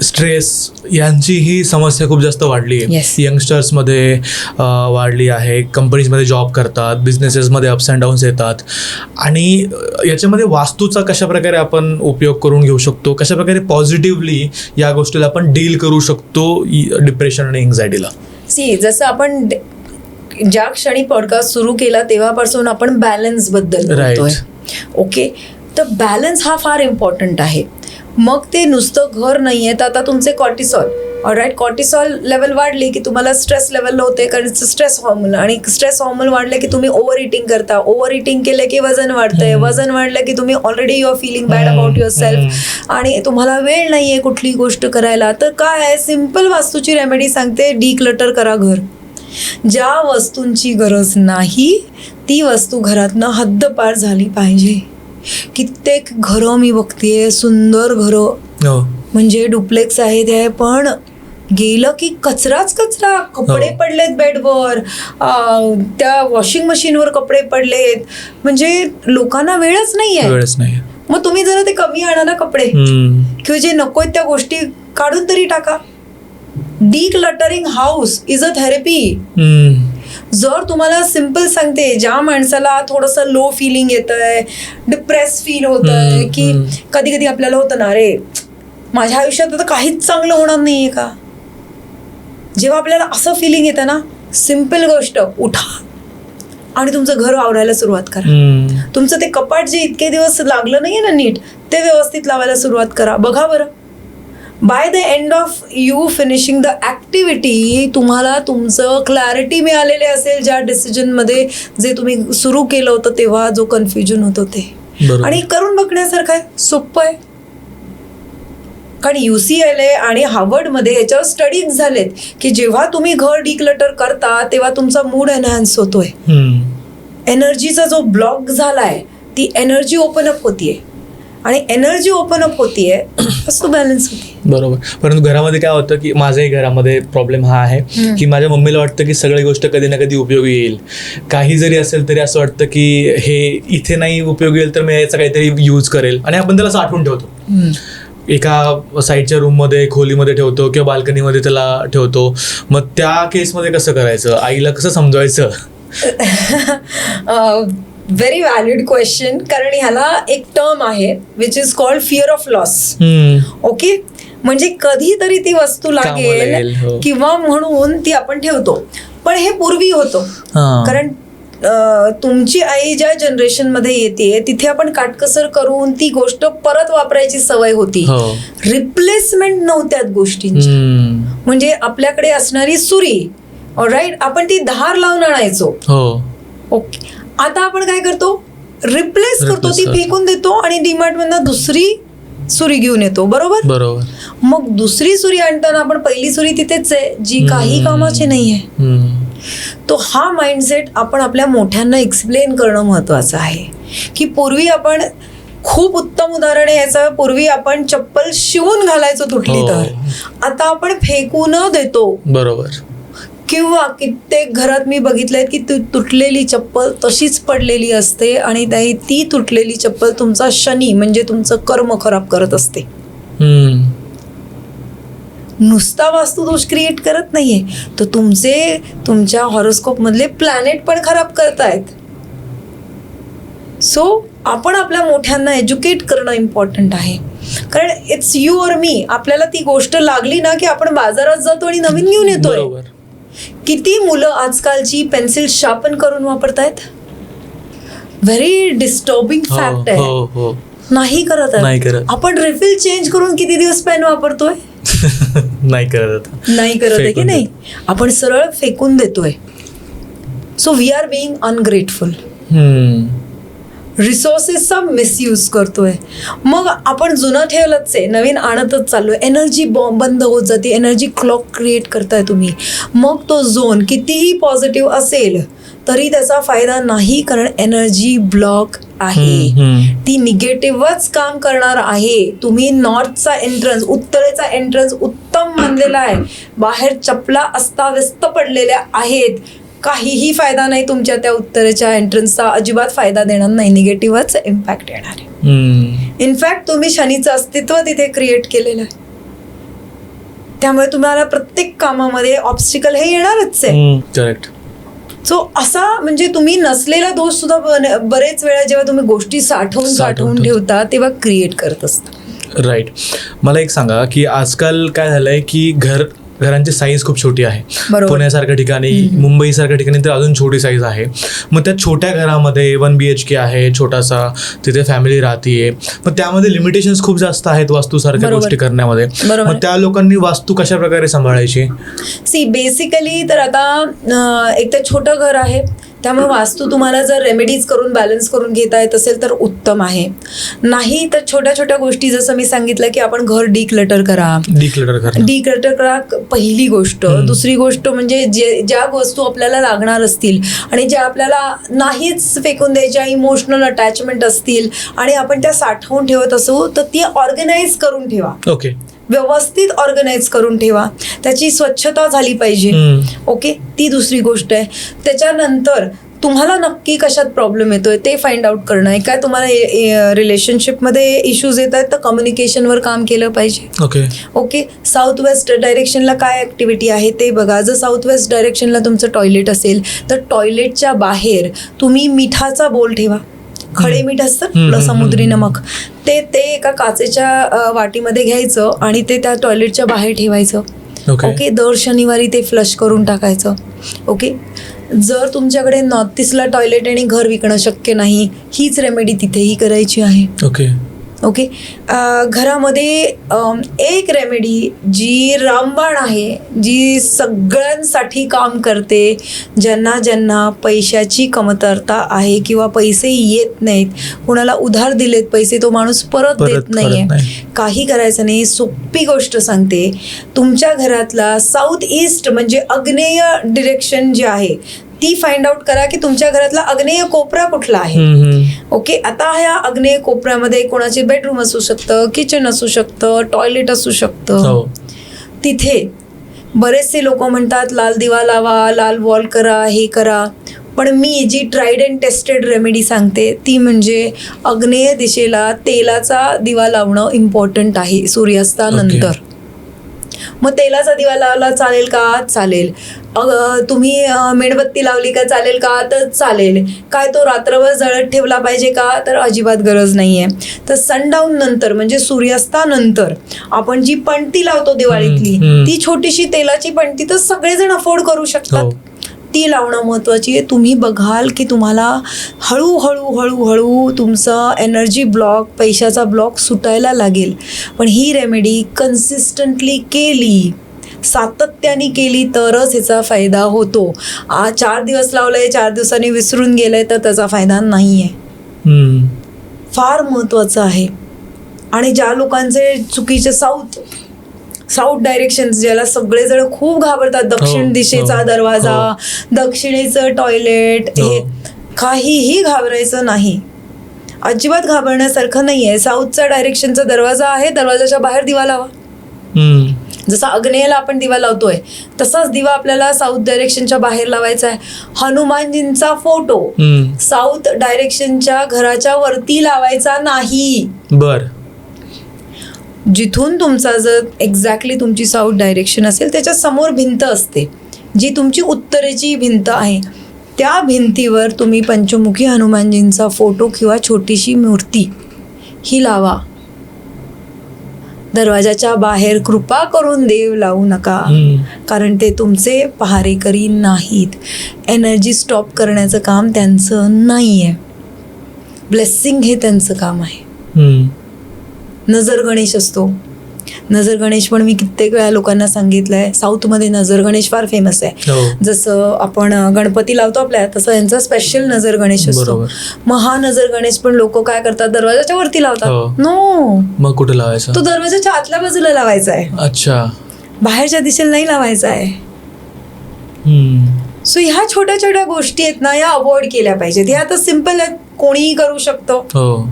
स्ट्रेस यांची ही समस्या खूप जास्त वाढली आहे. यंगस्टर्समध्ये वाढली आहे. कंपनीजमध्ये जॉब करतात, बिझनेसेसमध्ये अप्स अँड डाऊन्स येतात. आणि याच्यामध्ये वास्तूचा कशाप्रकारे आपण उपयोग करून घेऊ शकतो, कशाप्रकारे पॉझिटिव्हली या गोष्टीला आपण डील करू शकतो, डिप्रेशन आणि एन्झायटीला? जसं आपण ज्या क्षणी पॉडकास्ट सुरू केला तेव्हापासून आपण बॅलन्स बद्दल बोलतोय. ओके, तर बॅलन्स हा फार इम्पॉर्टंट आहे. मग ते नुसतं घर नाही आहे तर आता तुमचे कॉर्टिसॉल, ऑलराईट, कॉर्टिसॉल लेवल वाढली की तुम्हाला स्ट्रेस लेवल होते, कारण स्ट्रेस हॉर्मोन, आणि स्ट्रेस हॉर्मोन वाढले की तुम्ही ओव्हर इटिंग करता, ओव्हर इटिंग केलं की वजन वाढतंय, वजन वाढलं की तुम्ही already you are feeling bad about yourself आणि तुम्हाला वेळ नाही आहे कुठली गोष्ट करायला. तर काय आहे, सिम्पल वास्तूची रेमेडी सांगते, डिक्लटर करा घर. ज्या वस्तूंची गरज नाही ती वस्तू घरातनं हद्दपार झाली पाहिजे. कित्येक घरं मी बघतेय, सुंदर घरं, म्हणजे डुप्लेक्स आहे ते, पण गेलं की कचराच कचरा. कपडे पडलेत बेडवर, त्या वॉशिंग मशीनवर कपडे पडलेत, म्हणजे लोकांना वेळच नाहीये. मग तुम्ही जरा ते कमी आणा ना कपडे, किंवा जे नकोय त्या गोष्टी काढून तरी टाका. Decluttering house is a therapy. जर तुम्हाला सिम्पल सांगते, ज्या माणसाला थोडंसं लो फिलिंग येतंय, डिप्रेस फील होतंय, की कधी कधी आपल्याला होतं ना, अरे माझ्या आयुष्यात आता काहीच चांगलं होणार नाहीये का, जेव्हा आपल्याला असं फिलिंग येतं ना, सिम्पल गोष्ट, उठा आणि तुमचं घर आवरायला सुरुवात करा. तुमचं ते कपाट जे इतके दिवस लागलं नाहीये ना नीट, ते व्यवस्थित लावायला सुरुवात करा. बघा बरं, by the end of you finishing the activity तुम्हाला तुमचं क्लॅरिटी मिळालेले असेल ज्या डिसिजनमध्ये जे तुम्ही सुरू केलं होतं तेव्हा जो कन्फ्युजन होतं ते. आणि करून बघण्यासारखं आहे, सोपं आहे. कारण UCLA आणि हार्वर्डमध्ये याच्यावर स्टडीज झालेत की जेव्हा तुम्ही घर डिक्लटर करता तेव्हा तुमचा मूड एनहान्स होतोय. एनर्जीचा जो ब्लॉक झालाय ती एनर्जी ओपन अप होतीये, आणि एनर्जी ओपन अप होतीये असं बॅलन्स होते. बरोबर. परंतु घरामध्ये काय होतं की माझ्याही घरामध्ये प्रॉब्लेम हा आहे की माझ्या मम्मीला वाटतं की सगळी गोष्ट कधी ना कधी उपयोगी येईल. काही जरी असेल तरी असं वाटतं की हे इथे नाही उपयोगी येईल तर मी याचा काहीतरी यूज करेल, आणि आपण त्याला साठवून ठेवतो. एका साईडच्या रूममध्ये, खोलीमध्ये ठेवतो किंवा बाल्कनीमध्ये त्याला ठेवतो. मग त्या केसमध्ये कसं करायचं, आईला कसं समजवायचं? Very valid question. कारण ह्याला एक टर्म आहे which is called fear of loss. Okay, म्हणजे कधीतरी ती वस्तू लागेल किंवा म्हणून ती आपण ठेवतो. पण हे पूर्वी होतं, कारण तुमची आई ज्या जनरेशन मध्ये येते तिथे आपण काटकसर करून ती गोष्ट परत वापरायची सवय होती. रिप्लेसमेंट नव्हत्यात गोष्टींची. म्हणजे आपल्याकडे असणारी सुरी, ऑलराईट, आपण ती धार लावून आणायचो. ओके, आता आपण काय करतो, रिप्लेस करतो, ती फेकून देतो आणि डीमार्ट मधनं दुसरी सुरी घेऊन येतो, बरोबर. बरोबर. मग दुसरी सुरी आणताना आपण पहिली सुरी तिथेच आहे जी काही कामाची नाहीये. तो हा माइंडसेट आपण आपल्या मोठ्यांना एक्सप्लेन करणं महत्वाचं आहे. की पूर्वी आपण, खूप उत्तम उदाहरण आहे याचं, पूर्वी आपण चप्पल शिवून घालायचो तुटली तर, आता आपण फेकून देतो. बरोबर. किंवा कित्येक घरात मी बघितलंय की तुटलेली चप्पल तशीच पडलेली असते आणि ती तुटलेली चप्पल तुमचा शनी म्हणजे तुमचं कर्म खराब करत असते. नुसता वास्तुदोष क्रिएट करत नाहीये, तर तुमच्या हॉरोस्कोप मधले प्लॅनेट पण खराब करतायत. सो आपण आपल्या मोठ्यांना एज्युकेट करणं इम्पॉर्टंट आहे. कारण इट्स यू और मी. आपल्याला ती गोष्ट लागली ना की आपण बाजारात जातो आणि नवीन घेऊन येतोय. किती मुलं आजकालची पेन्सिल शार्पन करून वापरतायत. व्हेरी डिस्टर्बिंग फॅक्ट आहे. नाही करत. आपण रिफिल चेंज करून किती दिवस पेन वापरतोय. नाही करत आहे की नाही, आपण सरळ फेकून देतोय. So we are being ungrateful. रिसोर्सेसचा मिसयूज करतोय. मग आपण जुनं ठेवलंच आहे, नवीन आणतच चाललोय. एनर्जी बॉम्ब बंद होत जाते. एनर्जी क्लॉक क्रिएट करताय तुम्ही. मग तो झोन कितीही पॉझिटिव्ह असेल तरी त्याचा फायदा नाही, कारण एनर्जी ब्लॉक आहे. ती निगेटिव्हच काम करणार आहे. तुम्ही नॉर्थचा एंट्रन्स, उत्तरेचा एंट्रन्स उत्तम मानलेला आहे. बाहेर चपला अस्ताव्यस्त पडलेल्या आहेत. काहीही फायदा नाही तुमच्या त्या उत्तरेच्या एंट्रन्सचा. अजिबात फायदा देणार नाही. निगेटिव्हच इम्पॅक्ट येणार आहे. इनफॅक्ट तुम्ही शनीचं अस्तित्व तिथे क्रिएट केलेलं आहे. त्यामुळे तुम्हाला प्रत्येक कामामध्ये ऑब्स्टिकल हे येणारच आहे. करेक्ट. सो असा म्हणजे तुम्ही नसलेला दोष सुद्धा बरेच वेळा जेव्हा तुम्ही गोष्टी साठवून ठेवता तेव्हा क्रिएट करत असता. राईट. मला एक सांगा की आजकाल काय झालंय की घरांची साईज खूप छोटी आहे. पुण्यासारख्या ठिकाणी, मुंबईसारख्या ठिकाणी तर अजून छोटी साईज आहे. मग त्या छोट्या घरामध्ये 1 BHK आहे, छोटासा, तिथे फॅमिली राहतीये. मग त्यामध्ये लिमिटेशन्स खूप जास्त आहेत वास्तूसारख्या गोष्टी करण्यामध्ये. मग त्या लोकांनी वास्तू कशा प्रकारे सांभाळायची? बेसिकली तर आता एक तर छोटं घर आहे, त्यामुळे वास्तू तुम्हाला जर रेमेडीज करून बॅलन्स करून घेता येत असेल तर उत्तम आहे. नाही तर छोट्या छोट्या गोष्टी, जसं मी सांगितलं की आपण घर डिक्लटर करा. पहिली गोष्ट. दुसरी गोष्ट म्हणजे ज्या वस्तू आपल्याला लागणार असतील आणि ज्या आपल्याला नाहीच फेकून द्यायच्या, इमोशनल अटॅचमेंट असतील आणि आपण त्या साठवून ठेवत असू, तर ती ऑर्गनाईज करून ठेवा. ओके. व्यवस्थित ऑर्गनाईज करून ठेवा. त्याची स्वच्छता झाली पाहिजे. ओके, ती दुसरी गोष्ट आहे. त्याच्यानंतर तुम्हाला नक्की कशात प्रॉब्लेम येतोय ते फाइंड आउट करणं आहे. काय तुम्हाला रिलेशनशिपमध्ये इश्यूज येत आहेत तर कम्युनिकेशनवर काम केलं पाहिजे. ओके. साऊथ वेस्ट डायरेक्शनला काय ॲक्टिव्हिटी आहे ते बघा. जर साऊथ वेस्ट डायरेक्शनला तुमचं टॉयलेट असेल तर टॉयलेटच्या बाहेर तुम्ही मिठाचा बोल ठेवा. खडे मीठ असतं आपलं, समुद्री नमक, ते एका काचेच्या वाटीमध्ये घ्यायचं आणि ते त्या टॉयलेटच्या बाहेर ठेवायचं. ओके. दर शनिवारी ते फ्लश करून टाकायचं. ओके. जर तुमच्याकडे नॉर्थ ईस्टला टॉयलेट आणि घर विकणं शक्य नाही, हीच रेमेडी तिथेही करायची आहे. ओके. घरामध्ये एक रेमेडी जी रामबाण आहे, जी सगळ्यांसाठी काम करते. ज्यांना पैशाची कमतरता आहे किंवा पैसे येत नाहीत, कुणाला उधार दिलेत पैसे, तो माणूस परत देत नाहीये, काही करायचं नाही. सोपी गोष्ट सांगते. तुमच्या घरातला साऊथ ईस्ट म्हणजे आग्नेय डिरेक्शन जे आहे ती फाइंड आउट करा की तुमच्या घरातला आग्नेय कोपरा कुठला आहे. ओके. आता ह्या आग्नेय कोपऱ्यामध्ये कोणाचे बेडरूम असू शकतं, किचन असू शकतं, टॉयलेट असू शकतं. तिथे बरेचसे लोक म्हणतात लाल दिवा लावा, लाल वॉल करा, हे करा. पण मी जी ट्राईड अँड टेस्टेड रेमेडी सांगते ती म्हणजे आग्नेय दिशेला तेलाचा दिवा लावणं इम्पॉर्टंट आहे सूर्यास्तानंतर. मग तेलाचा दिवा लावला चालेल का? चालेल. तुम्ही मेणबत्ती लावली का? चालेल का? तर चालेल. काय तो रात्रभर जळत ठेवला पाहिजे का? तर अजिबात गरज नाहीये. तर सनडाऊन नंतर म्हणजे सूर्यास्तानंतर आपण जी पणती लावतो दिवाळीतली, ती छोटीशी तेलाची पणती तर सगळेजण अफोर्ड करू शकतात. ती लावणं महत्त्वाची आहे. तुम्ही बघाल की तुम्हाला हळूहळू तुमचा एनर्जी ब्लॉक, पैशाचा ब्लॉक सुटायला लागेल. पण ही रेमेडी कन्सिस्टंटली केली, सातत्याने केली तरच ह्याचा फायदा होतो. 4 दिवस लावलंय, 4 दिवसांनी विसरून गेलंय तर त्याचा फायदा नाही आहे. फार महत्त्वाचं आहे. आणि ज्या लोकांचे चुकीचे साऊथ डायरेक्शन, ज्याला सगळेजण खूप घाबरतात, दक्षिण दिशेचा दरवाजा, दक्षिणेचं टॉयलेट, हे काहीही घाबरायचं नाही, अजिबात घाबरण्यासारखं नाही आहे. साऊथचा डायरेक्शनचा दरवाजा आहे, दरवाजाच्या बाहेर दिवा लावा. जसा अग्नेयला आपण दिवा लावतोय तसाच दिवा आपल्याला साऊथ डायरेक्शनच्या बाहेर लावायचा आहे. हनुमानजींचा फोटो साऊथ डायरेक्शनच्या घराच्या वरती लावायचा नाही. बर. जिथून तुमचा जर एक्झॅक्टली तुमची साऊथ डायरेक्शन असेल त्याच्या समोर भिंत असते जी तुमची उत्तरेची भिंत आहे, त्या भिंतीवर तुम्ही पंचमुखी हनुमानजींचा फोटो किंवा छोटीशी मूर्ती ही लावा. दरवाजाच्या बाहेर कृपा करून देव लावू नका, कारण ते तुमचे पहारेकरी नाहीत. एनर्जी स्टॉप करण्याचं काम त्यांचं नाही आहे, ब्लेसिंग हे त्यांचं काम आहे. नजर गणेश असतो. नजर गणेश पण मी कित्येक वेळा लोकांना सांगितलंय, साऊथमध्ये नजर गणेश फार फेमस आहे. जसं आपण गणपती लावतो आपल्या, तसं यांचा स्पेशल नजर गणेश असतो. मग हा नजर गणेश पण लोक काय करतात, दरवाजाच्या वरती लावतात. नो, मग कुठे लावायचा? तो दरवाजाच्या आतल्या बाजूला लावायचा आहे. अच्छा, बाहेरच्या दिशेला नाही लावायचा आहे. सो ह्या छोट्या छोट्या गोष्टी आहेत ना, या अवॉइड केल्या पाहिजेत. हे आता सिम्पल आहेत, कोणीही करू शकतो. हो,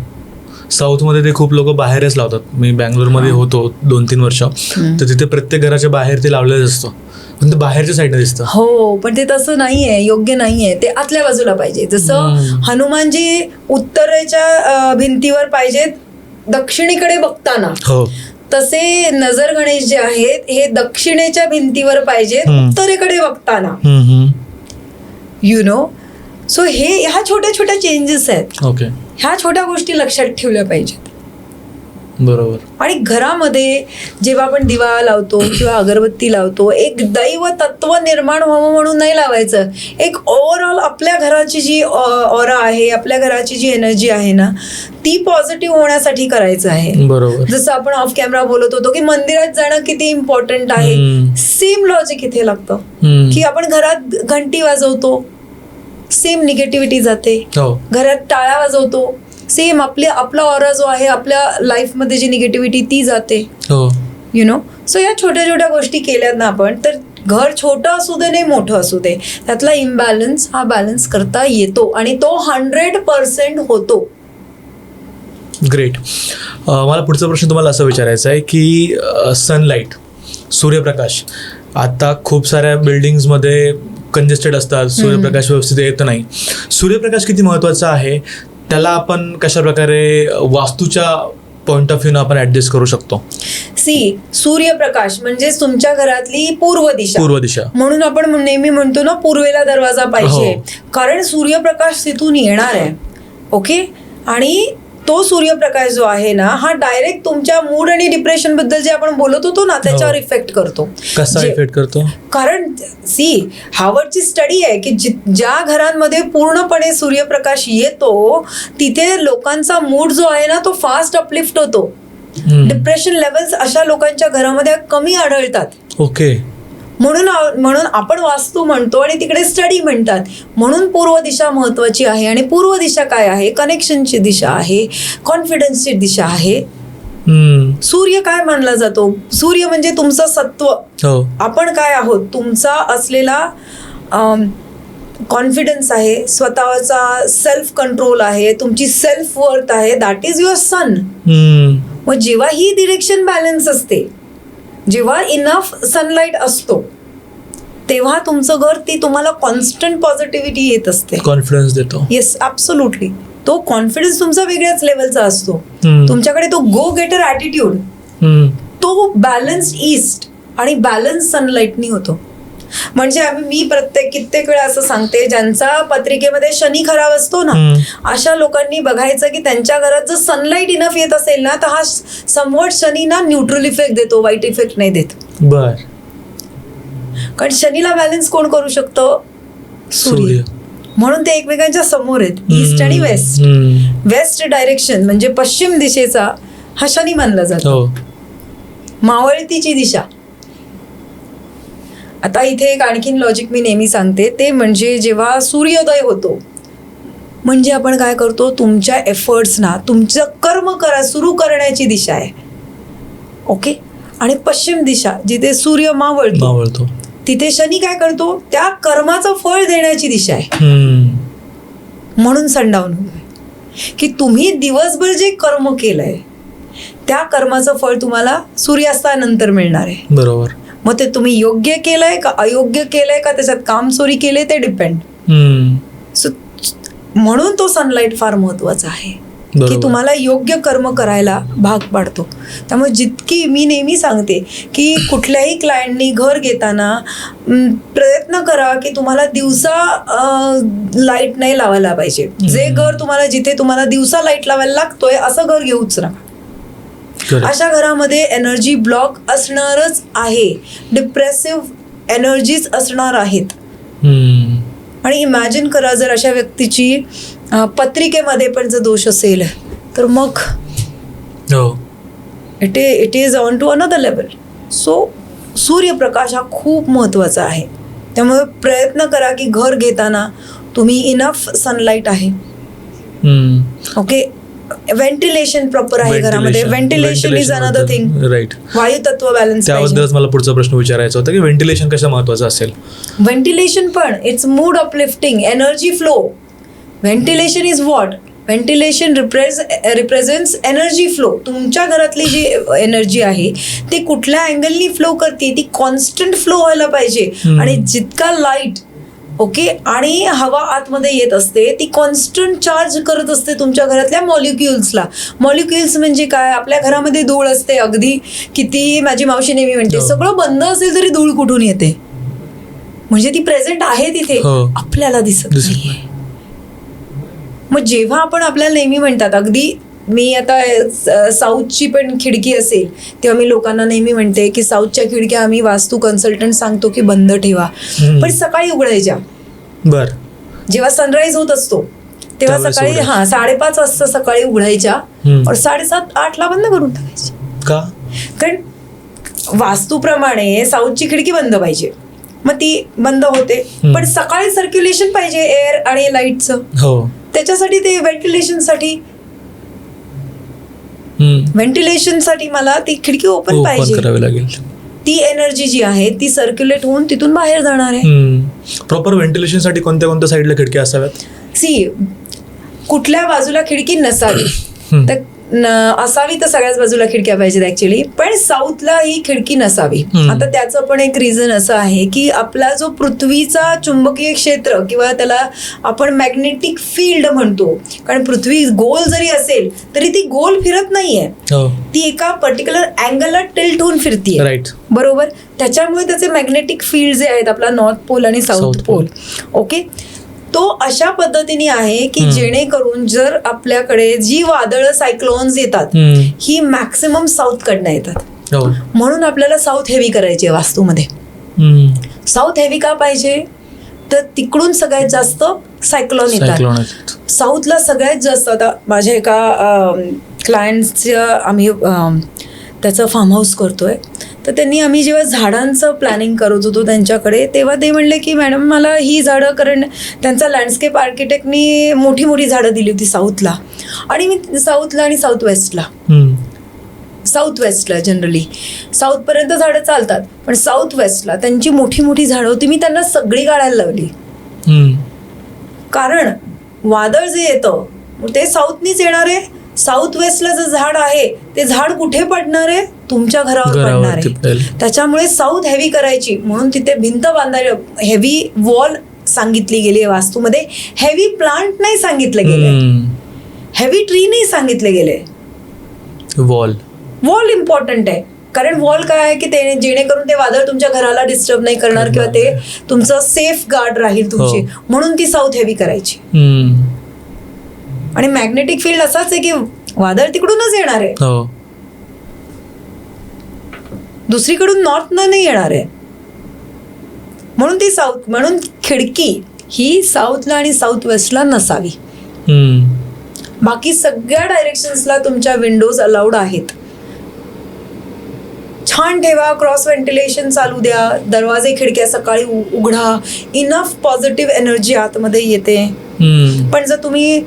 साऊथमध्ये ते खूप लोक बाहेरच लावतात. मी बँगलोरमध्ये होतो 2-3 वर्ष, तर तिथे प्रत्येक घराच्या बाहेर ते लावलेलं असतं, पण ते बाहेरच्या साईडने दिसतं. हो, पण ते तसं नाहीये, योग्य नाहीये. ते आतल्या बाजूला पाहिजे. जसं हनुमानजी उत्तरेच्या भिंतीवर पाहिजेत दक्षिणेकडे बघताना, तसे नजर गणेश जे आहेत हे दक्षिणेच्या भिंतीवर पाहिजेत उत्तरेकडे बघताना. यु नो, सो ह्या छोट्या छोट्या चेंजेस आहेत. ओके, ह्या छोट्या गोष्टी लक्षात ठेवल्या पाहिजेत. बरोबर. आणि घरामध्ये जेव्हा आपण दिवा लावतो किंवा अगरबत्ती लावतो, एक दैव तत्व निर्माण व्हावं म्हणून नाही लावायचं. एक ओव्हरऑल आपल्या घराची जी ऑरा आहे, आपल्या घराची जी एनर्जी आहे ना, ती पॉझिटिव्ह होण्यासाठी करायचं आहे. बरोबर. जसं आपण ऑफ कॅमेरा बोलत होतो की मंदिरात जाणं किती इम्पॉर्टंट आहे, सेम लॉजिक इथे लागतं. की आपण घरात घंटी वाजवतो, सेम निगेटिव्हिटी जाते. घरात टाळ्या वाजवतो, सेम आपला ऑरा जो आहे, आपल्या लाईफमध्ये जी निगेटिव्हिटी ती जाते. यु नो, सो या छोट्या छोट्या गोष्टी केल्यात ना आपण, तर घर छोटं असू दे नाही मोठं असू दे, त्यातला इम्बॅलन्स हा बॅलन्स करता येतो आणि तो 100% होतो. ग्रेट. मला पुढचा प्रश्न तुम्हाला असा विचारायचा आहे की सनलाईट, सूर्यप्रकाश, आता खूप साऱ्या बिल्डिंग्समध्ये कंजेस्टेड असतात, सूर्यप्रकाश व्यवस्थित येत नाही. सूर्यप्रकाश किती महत्त्वाचा आहे, त्याला आपण कशा प्रकारे वास्तूच्या पॉइंट ऑफ व्ह्यूनं आपण ऍडजस्ट करू शकतो? सूर्यप्रकाश म्हणजे तुमच्या घरातली पूर्व दिशा. म्हणून आपण नेहमी म्हणतो ना, पूर्वेला दरवाजा पाहिजे, कारण सूर्यप्रकाश तिथून येणार आहे. ओके, आणि तो सूर्यप्रकाश जो आहे ना, हा डायरेक्ट तुमच्या मूड आणि डिप्रेशन बद्दल जे आपण बोलत होतो ना, त्याच्यावर इफेक्ट करतो. कसा इफेक्ट करतो? कारण हार्वर्डची स्टडी आहे की ज्या घरांमध्ये पूर्णपणे सूर्यप्रकाश येतो तिथे लोकांचा मूड जो आहे ना, तो फास्ट अपलिफ्ट होतो. डिप्रेशन लेवल्स अशा लोकांच्या घरामध्ये कमी आढळतात. ओके, म्हणून आपण वास्तू म्हणतो आणि तिकडे स्टडी म्हणतात. म्हणून पूर्व दिशा महत्वाची आहे. आणि पूर्व दिशा काय आहे? कनेक्शनची दिशा आहे, कॉन्फिडन्सची दिशा आहे. सूर्य काय मानला जातो? सूर्य म्हणजे तुमचं सत्व. आपण काय आहोत? तुमचा असलेला कॉन्फिडन्स आहे, स्वतःचा सेल्फ कंट्रोल आहे, तुमची सेल्फ वर्थ आहे. That is your son. मग जेव्हा ही डिरेक्शन बॅलन्स असते, जेव्हा इनफ सनलाईट असतो, तेव्हा तुमचं घर ती तुम्हाला कॉन्स्टंट पॉझिटिव्हिटी येत असते, कॉन्फिडन्स देतो. Yes, absolutely. तो कॉन्फिडन्स तुमचा वेगळ्याच लेवलचा असतो. तुमच्याकडे तो गो गेटर ॲटिट्यूड, तो बॅलन्स ईस्ट आणि बॅलन्स सनलाईटनी होतो. म्हणजे मी कित्येक वेळा असं सांगते, ज्यांचा पत्रिकेमध्ये शनी खराब असतो ना, अशा लोकांनी बघायचं की त्यांच्या घरात जर सनलाईट इनफ येत असेल ना, तर हा समवट शनी ना न्यूट्रल इफेक्ट देतो, वाईट इफेक्ट नाही देत. बर. कारण शनीला बॅलन्स कोण करू शकतो? सूर्य. म्हणून ते एकमेकांच्या समोर आहेत, ईस्ट आणि वेस्ट. वेस्ट डायरेक्शन म्हणजे पश्चिम दिशेचा हा शनी मानला जातो, मावळतीची दिशा. आता इथे एक आणखीन लॉजिक मी नेहमी सांगते, ते म्हणजे जेव्हा सूर्योदय होतो म्हणजे आपण काय करतो, तुमच्या एफर्ट्सना तुमचं कर्म सुरू करण्याची दिशा आहे. ओके. आणि पश्चिम दिशा जिथे सूर्य मावळतो तिथे शनी काय करतो, त्या कर्माचं फळ देण्याची दिशा आहे. म्हणून सनडाऊन की तुम्ही दिवसभर जे कर्म केलंय त्या कर्माचं फळ तुम्हाला सूर्यास्तानंतर मिळणार आहे. बरोबर. मग ते तुम्ही योग्य केलंय का अयोग्य केलंय का त्याच्यात काम चोरी केले ते डिपेंड. सो म्हणून तो सनलाईट फार महत्वाचा आहे की तुम्हाला योग्य कर्म करायला भाग पाडतो. त्यामुळे जितकी मी नेहमी सांगते की कुठल्याही क्लायंटनी घर घेताना प्रयत्न करा की तुम्हाला दिवसा लाईट नाही लावायला पाहिजे. जे घर तुम्हाला जिथे तुम्हाला दिवसा लाईट लावायला लागतोय असं घर घेऊच नका. अशा घरामध्ये एनर्जी ब्लॉक असणारच आहे, डिप्रेसिव्ह एनर्जीज असणार आहेत. आणि इमॅजिन करा जर अशा व्यक्तीची पत्रिकेमध्ये पण जर दोष असेल तर मग it is on to another level. So सूर्यप्रकाश हा खूप महत्त्वाचा आहे. त्यामुळे प्रयत्न करा की घर घेताना तुम्ही इनफ सनलाईट आहे. ओके. व्हेंटिलेशन प्रॉपर आहे घरामध्ये. Ventilation is another thing. Right. वायू तत्व बॅलन्स. त्याबद्दलच मला पुढचा प्रश्न विचारायचा होता की व्हेंटिलेशन कसं महत्वाचं असेल. व्हेंटिलेशन पण it's mood uplifting, energy flow. Ventilation is what? Ventilation represents energy flow. तुमच्या घरातली जी एनर्जी आहे ती कुठल्या अँगलनी फ्लो करते, ती कॉन्स्टंट फ्लो व्हायला पाहिजे. आणि जितका लाईट ओके आणि हवा आतमध्ये येत असते ती कॉन्स्टंट चार्ज करत असते तुमच्या घरातल्या मॉलिक्युल्सला. मॉलिक्युल्स म्हणजे काय? आपल्या घरामध्ये धूळ असते. अगदी किती माझी मावशी नेहमी म्हणते सगळं बंद असेल तरी धूळ कुठून येते, म्हणजे ती प्रेझेंट आहे तिथे, आपल्याला दिसत नाहीये. मग जेव्हा आपण आपल्याला नेहमी म्हणतात, अगदी मी आता साऊथची पण खिडकी असेल तेव्हा मी लोकांना नेहमी म्हणते की साऊथच्या खिडक्या आम्ही वास्तू कन्सल्टंट सांगतो की बंद ठेवा, पण सकाळी उघडायच्या. बर. जेव्हा सनराईज होत असतो तेव्हा सकाळी 5:30 वाजता सकाळी उघडायच्या और 7:30-8ला बंद करून टाकायची. का? कारण वास्तूप्रमाणे साऊथची खिडकी बंद पाहिजे, मग ती बंद होते. पण सकाळी सर्क्युलेशन पाहिजे एअर आणि लाईटचं. हो. त्याच्यासाठी ते व्हेंटिलेशनसाठी मला ती खिडकी ओपन पाहिजे. करावी लागेल. ती एनर्जी जी आहे ती सर्क्युलेट होऊन तिथून बाहेर जाणार आहे. प्रॉपर व्हेंटिलेशनसाठी कोणत्या कोणत्या साईडला खिडक्या असाव्यात? सी कुठल्या बाजूला खिडकी नसावी तर असावी तर सगळ्याच बाजूला खिडक्या पाहिजेत ऍक्च्युली, पण साऊथला ही खिडकी नसावी. आता त्याचं पण एक रिझन असं आहे की आपला जो पृथ्वीचा चुंबकीय क्षेत्र किंवा त्याला आपण मॅग्नेटिक फील्ड म्हणतो, कारण पृथ्वी गोल जरी असेल तरी ती गोल फिरत नाहीये, ती एका पर्टिक्युलर अँगलला टिल्ट होऊन फिरतीये. राईट. बरोबर. त्याच्यामुळे त्याचे मॅग्नेटिक फील्ड जे आहेत आपला नॉर्थ पोल आणि साऊथ पोल ओके तो अशा पद्धतीने आहे की जेणेकरून जर आपल्याकडे जी वादळ सायक्लोन्स येतात ही मॅक्सिमम साऊथ कडनं येतात. म्हणून आपल्याला साऊथ हेवी करायची आहे वास्तूमध्ये. साऊथ हेवी का पाहिजे तर तिकडून सगळ्यात जास्त सायक्लोन येतात. साऊथला सगळ्यात जास्त. आता माझ्या एका क्लायंटचं आम्ही त्याचं फार्म हाऊस करतोय, तर त्यांनी आम्ही जेव्हा झाडांचं प्लॅनिंग करत होतो त्यांच्याकडे तेव्हा ते म्हणले की मॅडम मला ही झाडं, कारण त्यांचा लँडस्केप आर्किटेक्टनी मोठी मोठी झाडं दिली होती साऊथला, आणि मी साऊथला आणि साऊथ वेस्टला जनरली साऊथपर्यंत झाडं चालतात, पण साऊथ वेस्टला त्यांची मोठी मोठी झाडं होती. मी त्यांना सगळी काढायला लावली, कारण वादळ जे येतं ते साऊथनीच येणार आहे. साऊथ वेस्टला जे झाड आहे ते झाड कुठे पडणार आहे? तुमच्या घरावर पडणार आहे. त्याच्यामुळे साऊथ हेवी करायची म्हणून तिथे भिंत बांधायला हेवी वॉल सांगितली गेली आहे वास्तूमध्ये. हेवी प्लांट नाही सांगितले गेले, हेवी ट्री नाही सांगितले गेले. वॉल इम्पॉर्टंट आहे, कारण वॉल काय आहे की ते जेणेकरून ते वादळ तुमच्या घराला डिस्टर्ब नाही करणार किंवा ते तुमचं सेफ गार्ड राहील तुमची, म्हणून ती साऊथ हेवी करायची. आणि मॅग्नेटिक फील्ड असाच आहे की वादळ तिकडूनच येणार आहे, दुसरीकडून नॉर्थ नाही येणार आहे. म्हणून ती साऊथ, म्हणून खिडकी ही साऊथला आणि साऊथ वेस्टला नसावी. बाकी सगळ्या डायरेक्शन्सला तुमच्या विंडोज अलाउड आहेत. छान ठेवा, क्रॉस व्हेंटिलेशन चालू द्या, दरवाजे खिडक्या सकाळी उघडा, इनफ पॉझिटिव्ह एनर्जी आतमध्ये येते. पण जर तुम्ही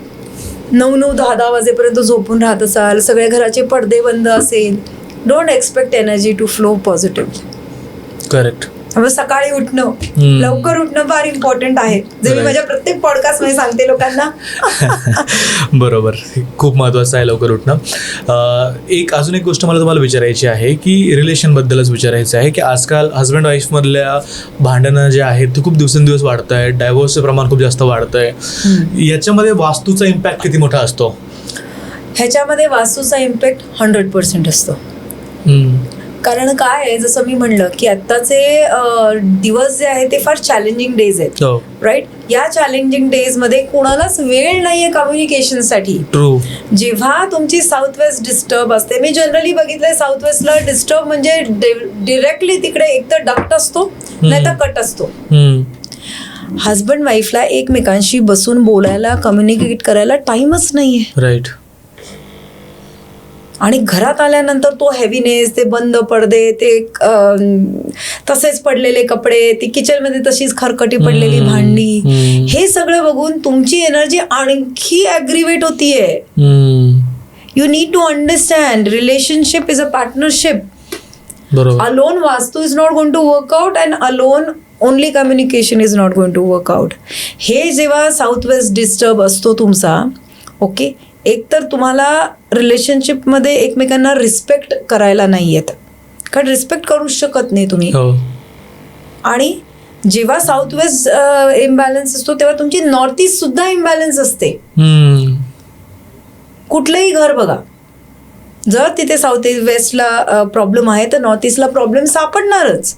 9-9, 10-10 वाजेपर्यंत झोपून राहत असाल, सगळ्या घराचे पडदे बंद असेल, don't expect energy to flow positive. Correct. त्यामुळे सकाळी उठणं, लवकर उठणं फार इम्पॉर्टंट आहे, जे मी Right. माझ्या प्रत्येक पॉडकास्टमध्ये सांगते लोकांना. बरोबर, खूप महत्त्वाचं आहे लवकर उठणं. एक अजून एक गोष्ट मला तुम्हाला विचारायची आहे की रिलेशनबद्दलच विचारायचं आहे की आजकाल हजबंड वाईफमधल्या भांडणं जे आहेत ते खूप दिवसेंदिवस वाढत आहेत, डायव्होर्सचं प्रमाण खूप जास्त वाढतं आहे. याच्यामध्ये वास्तूचा इम्पॅक्ट किती मोठा असतो? ह्याच्यामध्ये वास्तूचा इम्पॅक्ट 100% असतो. कारण काय आहे, जसं मी म्हणलं की आत्ताचे दिवस जे आहेत ते फार चॅलेंजिंग डेज आहेत, हो. राईट. या चॅलेंजिंग डेजमध्ये कोणालाच वेळ नाहीये कम्युनिकेशनसाठी. ट्रू. जेव्हा तुमची साऊथ वेस्ट डिस्टर्ब असते, मी जनरली बघितलंय साऊथ वेस्टला डिस्टर्ब म्हणजे डिरेक्टली तिकडे एक तर डक्ट असतो नाही तर कट असतो. हजबंड वाईफला एकमेकांशी बसून बोलायला, कम्युनिकेट करायला टाइमच नाहीये. राईट. आणि घरात आल्यानंतर तो हेवीनेस, ते बंद पडदे, ते तसेच पडलेले कपडे, ती किचनमध्ये तशीच खरकटी पडलेली भांडी, हे सगळं बघून तुमची एनर्जी आणखी ॲग्रिवेट होतीये. You need to understand relationship is a partnership. बरोबर. Alone vastu is not going to work out and alone only communication is not going to work out. हे जेव्हा साऊथ वेस्ट डिस्टर्ब असतो तुमचा, ओके, एकतर तुम्हाला रिलेशनशिपमध्ये एकमेकांना रिस्पेक्ट करायला नाही येत, कारण रिस्पेक्ट करू शकत नाही तुम्ही. आणि जेव्हा साऊथ वेस्ट इम्बॅलन्स असतो तेव्हा तुमची नॉर्थ ईस्ट सुद्धा इम्बॅलन्स असते. कुठलंही घर बघा, जर तिथे साऊथ वेस्टला प्रॉब्लेम आहे तर नॉर्थ ईस्टला प्रॉब्लेम सापडणारच.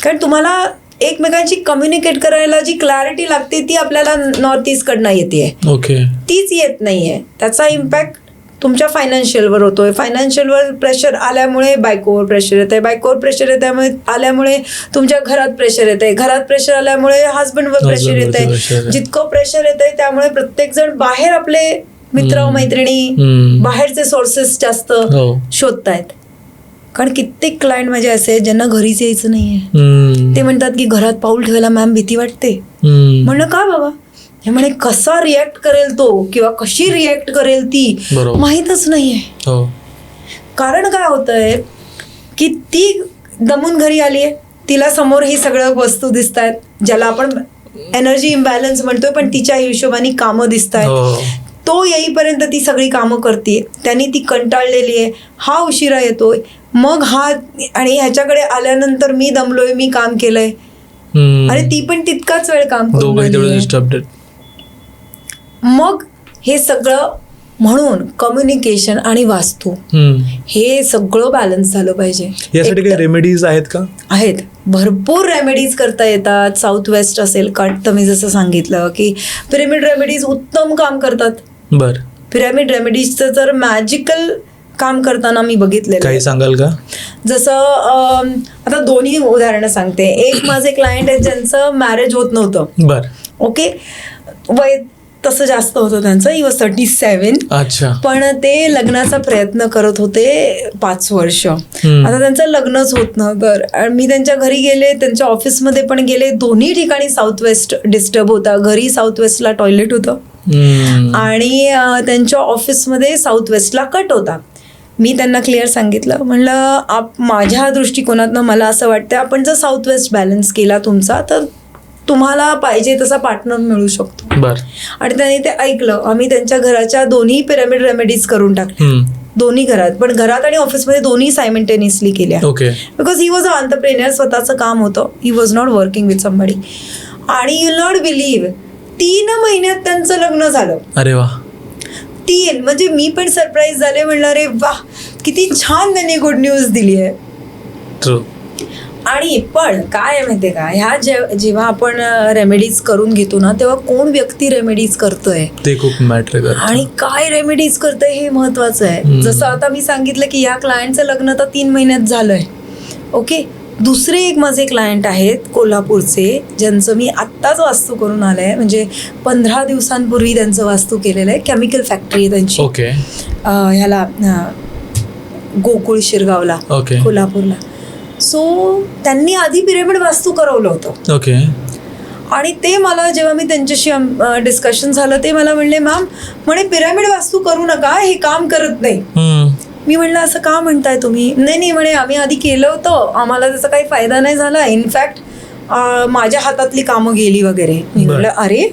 कारण तुम्हाला एकमेकांशी कम्युनिकेट करायला जी क्लॅरिटी लागते ती आपल्याला नॉर्थ ईस्ट कडनं येते, ओके, तीच येत नाहीये. त्याचा इम्पॅक्ट तुमच्या फायनान्शियलवर होतोय. फायनान्शियलवर प्रेशर आल्यामुळे बायकोवर प्रेशर येत आहे, बायकोवर प्रेशर येत आल्यामुळे तुमच्या घरात प्रेशर येत आहे, घरात प्रेशर आल्यामुळे हजबंडवर प्रेशर येत आहे. जितकं प्रेशर येत आहे त्यामुळे प्रत्येक जण बाहेर आपले मित्र मैत्रिणी, बाहेरचे सोर्सेस जास्त शोधतायत. कारण कित्येक क्लायंट माझे असे ज्यांना घरीच यायचं नाहीये. ते म्हणतात की घरात पाऊल ठेवायला मॅम भीती वाटते. म्हणलं का बाबा? हे म्हणे कसा रिॲक्ट करेल तो किंवा कशी रिॲक्ट करेल ती माहीतच नाहीये. कारण काय होतंय की ती दमून घरी आलीये, तिला समोर ही सगळं वस्तू दिसत आहेत ज्याला आपण एनर्जी इम्बॅलन्स म्हणतोय, पण तिच्या हिशोबाने कामं दिसत आहेत. तो येईपर्यंत ती सगळी कामं करते, त्यांनी ती कंटाळलेली आहे, हा उशिरा येतोय, मग हा, आणि ह्याच्याकडे आल्यानंतर मी दमलोय, मी काम केलंय, आणि ती पण तितकाच वेळ काम करून. मग हे सगळं म्हणून कम्युनिकेशन आणि वास्तू हे सगळं बॅलन्स झालं पाहिजे. यासाठी काही रेमेडीज आहेत का? आहेत, भरपूर रेमेडीज करता येतात. साऊथ वेस्ट असेल का, तर मी जसं सांगितलं की पिरॅमिड रेमेडीज उत्तम काम करतात. बर, पिरॅमिड रेमेडीजचं तर मॅजिकल काम करताना मी बघितलेलं. काही सांगाल का? जसं आता दोन्ही उदाहरणं सांगते. एक माझे क्लायंट आहेत ज्यांचं मॅरेज होत नव्हतं. बर, ओके, वय तसं जास्त होतं त्यांचं, ही वॉज 37. अच्छा. पण ते लग्नाचा प्रयत्न करत होते 5 वर्ष. आता त्यांचं लग्नच होत नव्हतं. मी त्यांच्या घरी गेले, त्यांच्या ऑफिसमध्ये पण गेले, दोन्ही ठिकाणी साऊथ वेस्ट डिस्टर्ब होता. घरी साऊथ वेस्टला टॉयलेट होतं आणि त्यांच्या ऑफिसमध्ये साऊथ वेस्टला कट होता. मी त्यांना क्लिअर सांगितलं, म्हणलं माझ्या दृष्टिकोनातनं मला असं वाटतं आपण जर साऊथ वेस्ट बॅलन्स केला तुमचा तर तुम्हाला पाहिजे तसा पार्टनर मिळू शकतो. बर. आणि त्यांनी ते ऐकलं. आम्ही त्यांच्या घराच्या दोन्ही पिरॅमिड रेमेडीज करून टाकल्या, दोन्ही घरात, पण घरात आणि ऑफिसमध्ये दोन्ही सायमल्टेनियसली केल्या. Okay. Because he was a entrepreneur, स्वतःचं काम होतं, he was not working with somebody. आणि यू नॉट बिलीव्ह 3 महिन्यात त्यांचं लग्न झालं. अरे वा. 3, म्हणजे मी पण सरप्राईज झाले. म्हणलं अरे वा, किती छान त्यांनी गुड न्यूज दिली आहे. ट्रू. आणि पण काय आहे माहितीये का, ह्या जेव्हा आपण रेमेडीज करून घेतो ना, तेव्हा कोण व्यक्ती रेमेडीज करतोय ते खूप मॅटर करतं, आणि काय रेमेडीज करतोय हे महत्वाचं आहे. जसं आता मी सांगितलं की या क्लायंटचं लग्न तर 3 महिन्यात झालंय. ओके, दुसरे एक माझे क्लायंट आहेत कोल्हापूरचे, ज्यांचं मी आत्ताच वास्तू करून आलंय, म्हणजे 15 दिवसांपूर्वी त्यांचं वास्तू केलेलं आहे. केमिकल फॅक्टरी आहे त्यांची. ओके. ह्याला गोकुळ शिरगावला, कोल्हापूरला. सो त्यांनी आधी पिरॅमिड वास्तू करवलं होतं. ओके. आणि ते मला जेव्हा मी त्यांच्याशी डिस्कशन झालं ते मला म्हणले मॅम म्हणे पिरामिड वास्तू करू नका, हे काम करत नाही. मी म्हणलं असं का म्हणताय तुम्ही? नाही म्हणे आम्ही आधी केलं होतं, आम्हाला त्याचा काही फायदा नाही झाला, इनफॅक्ट माझ्या हातातली कामं गेली वगैरे. मी म्हणलं अरे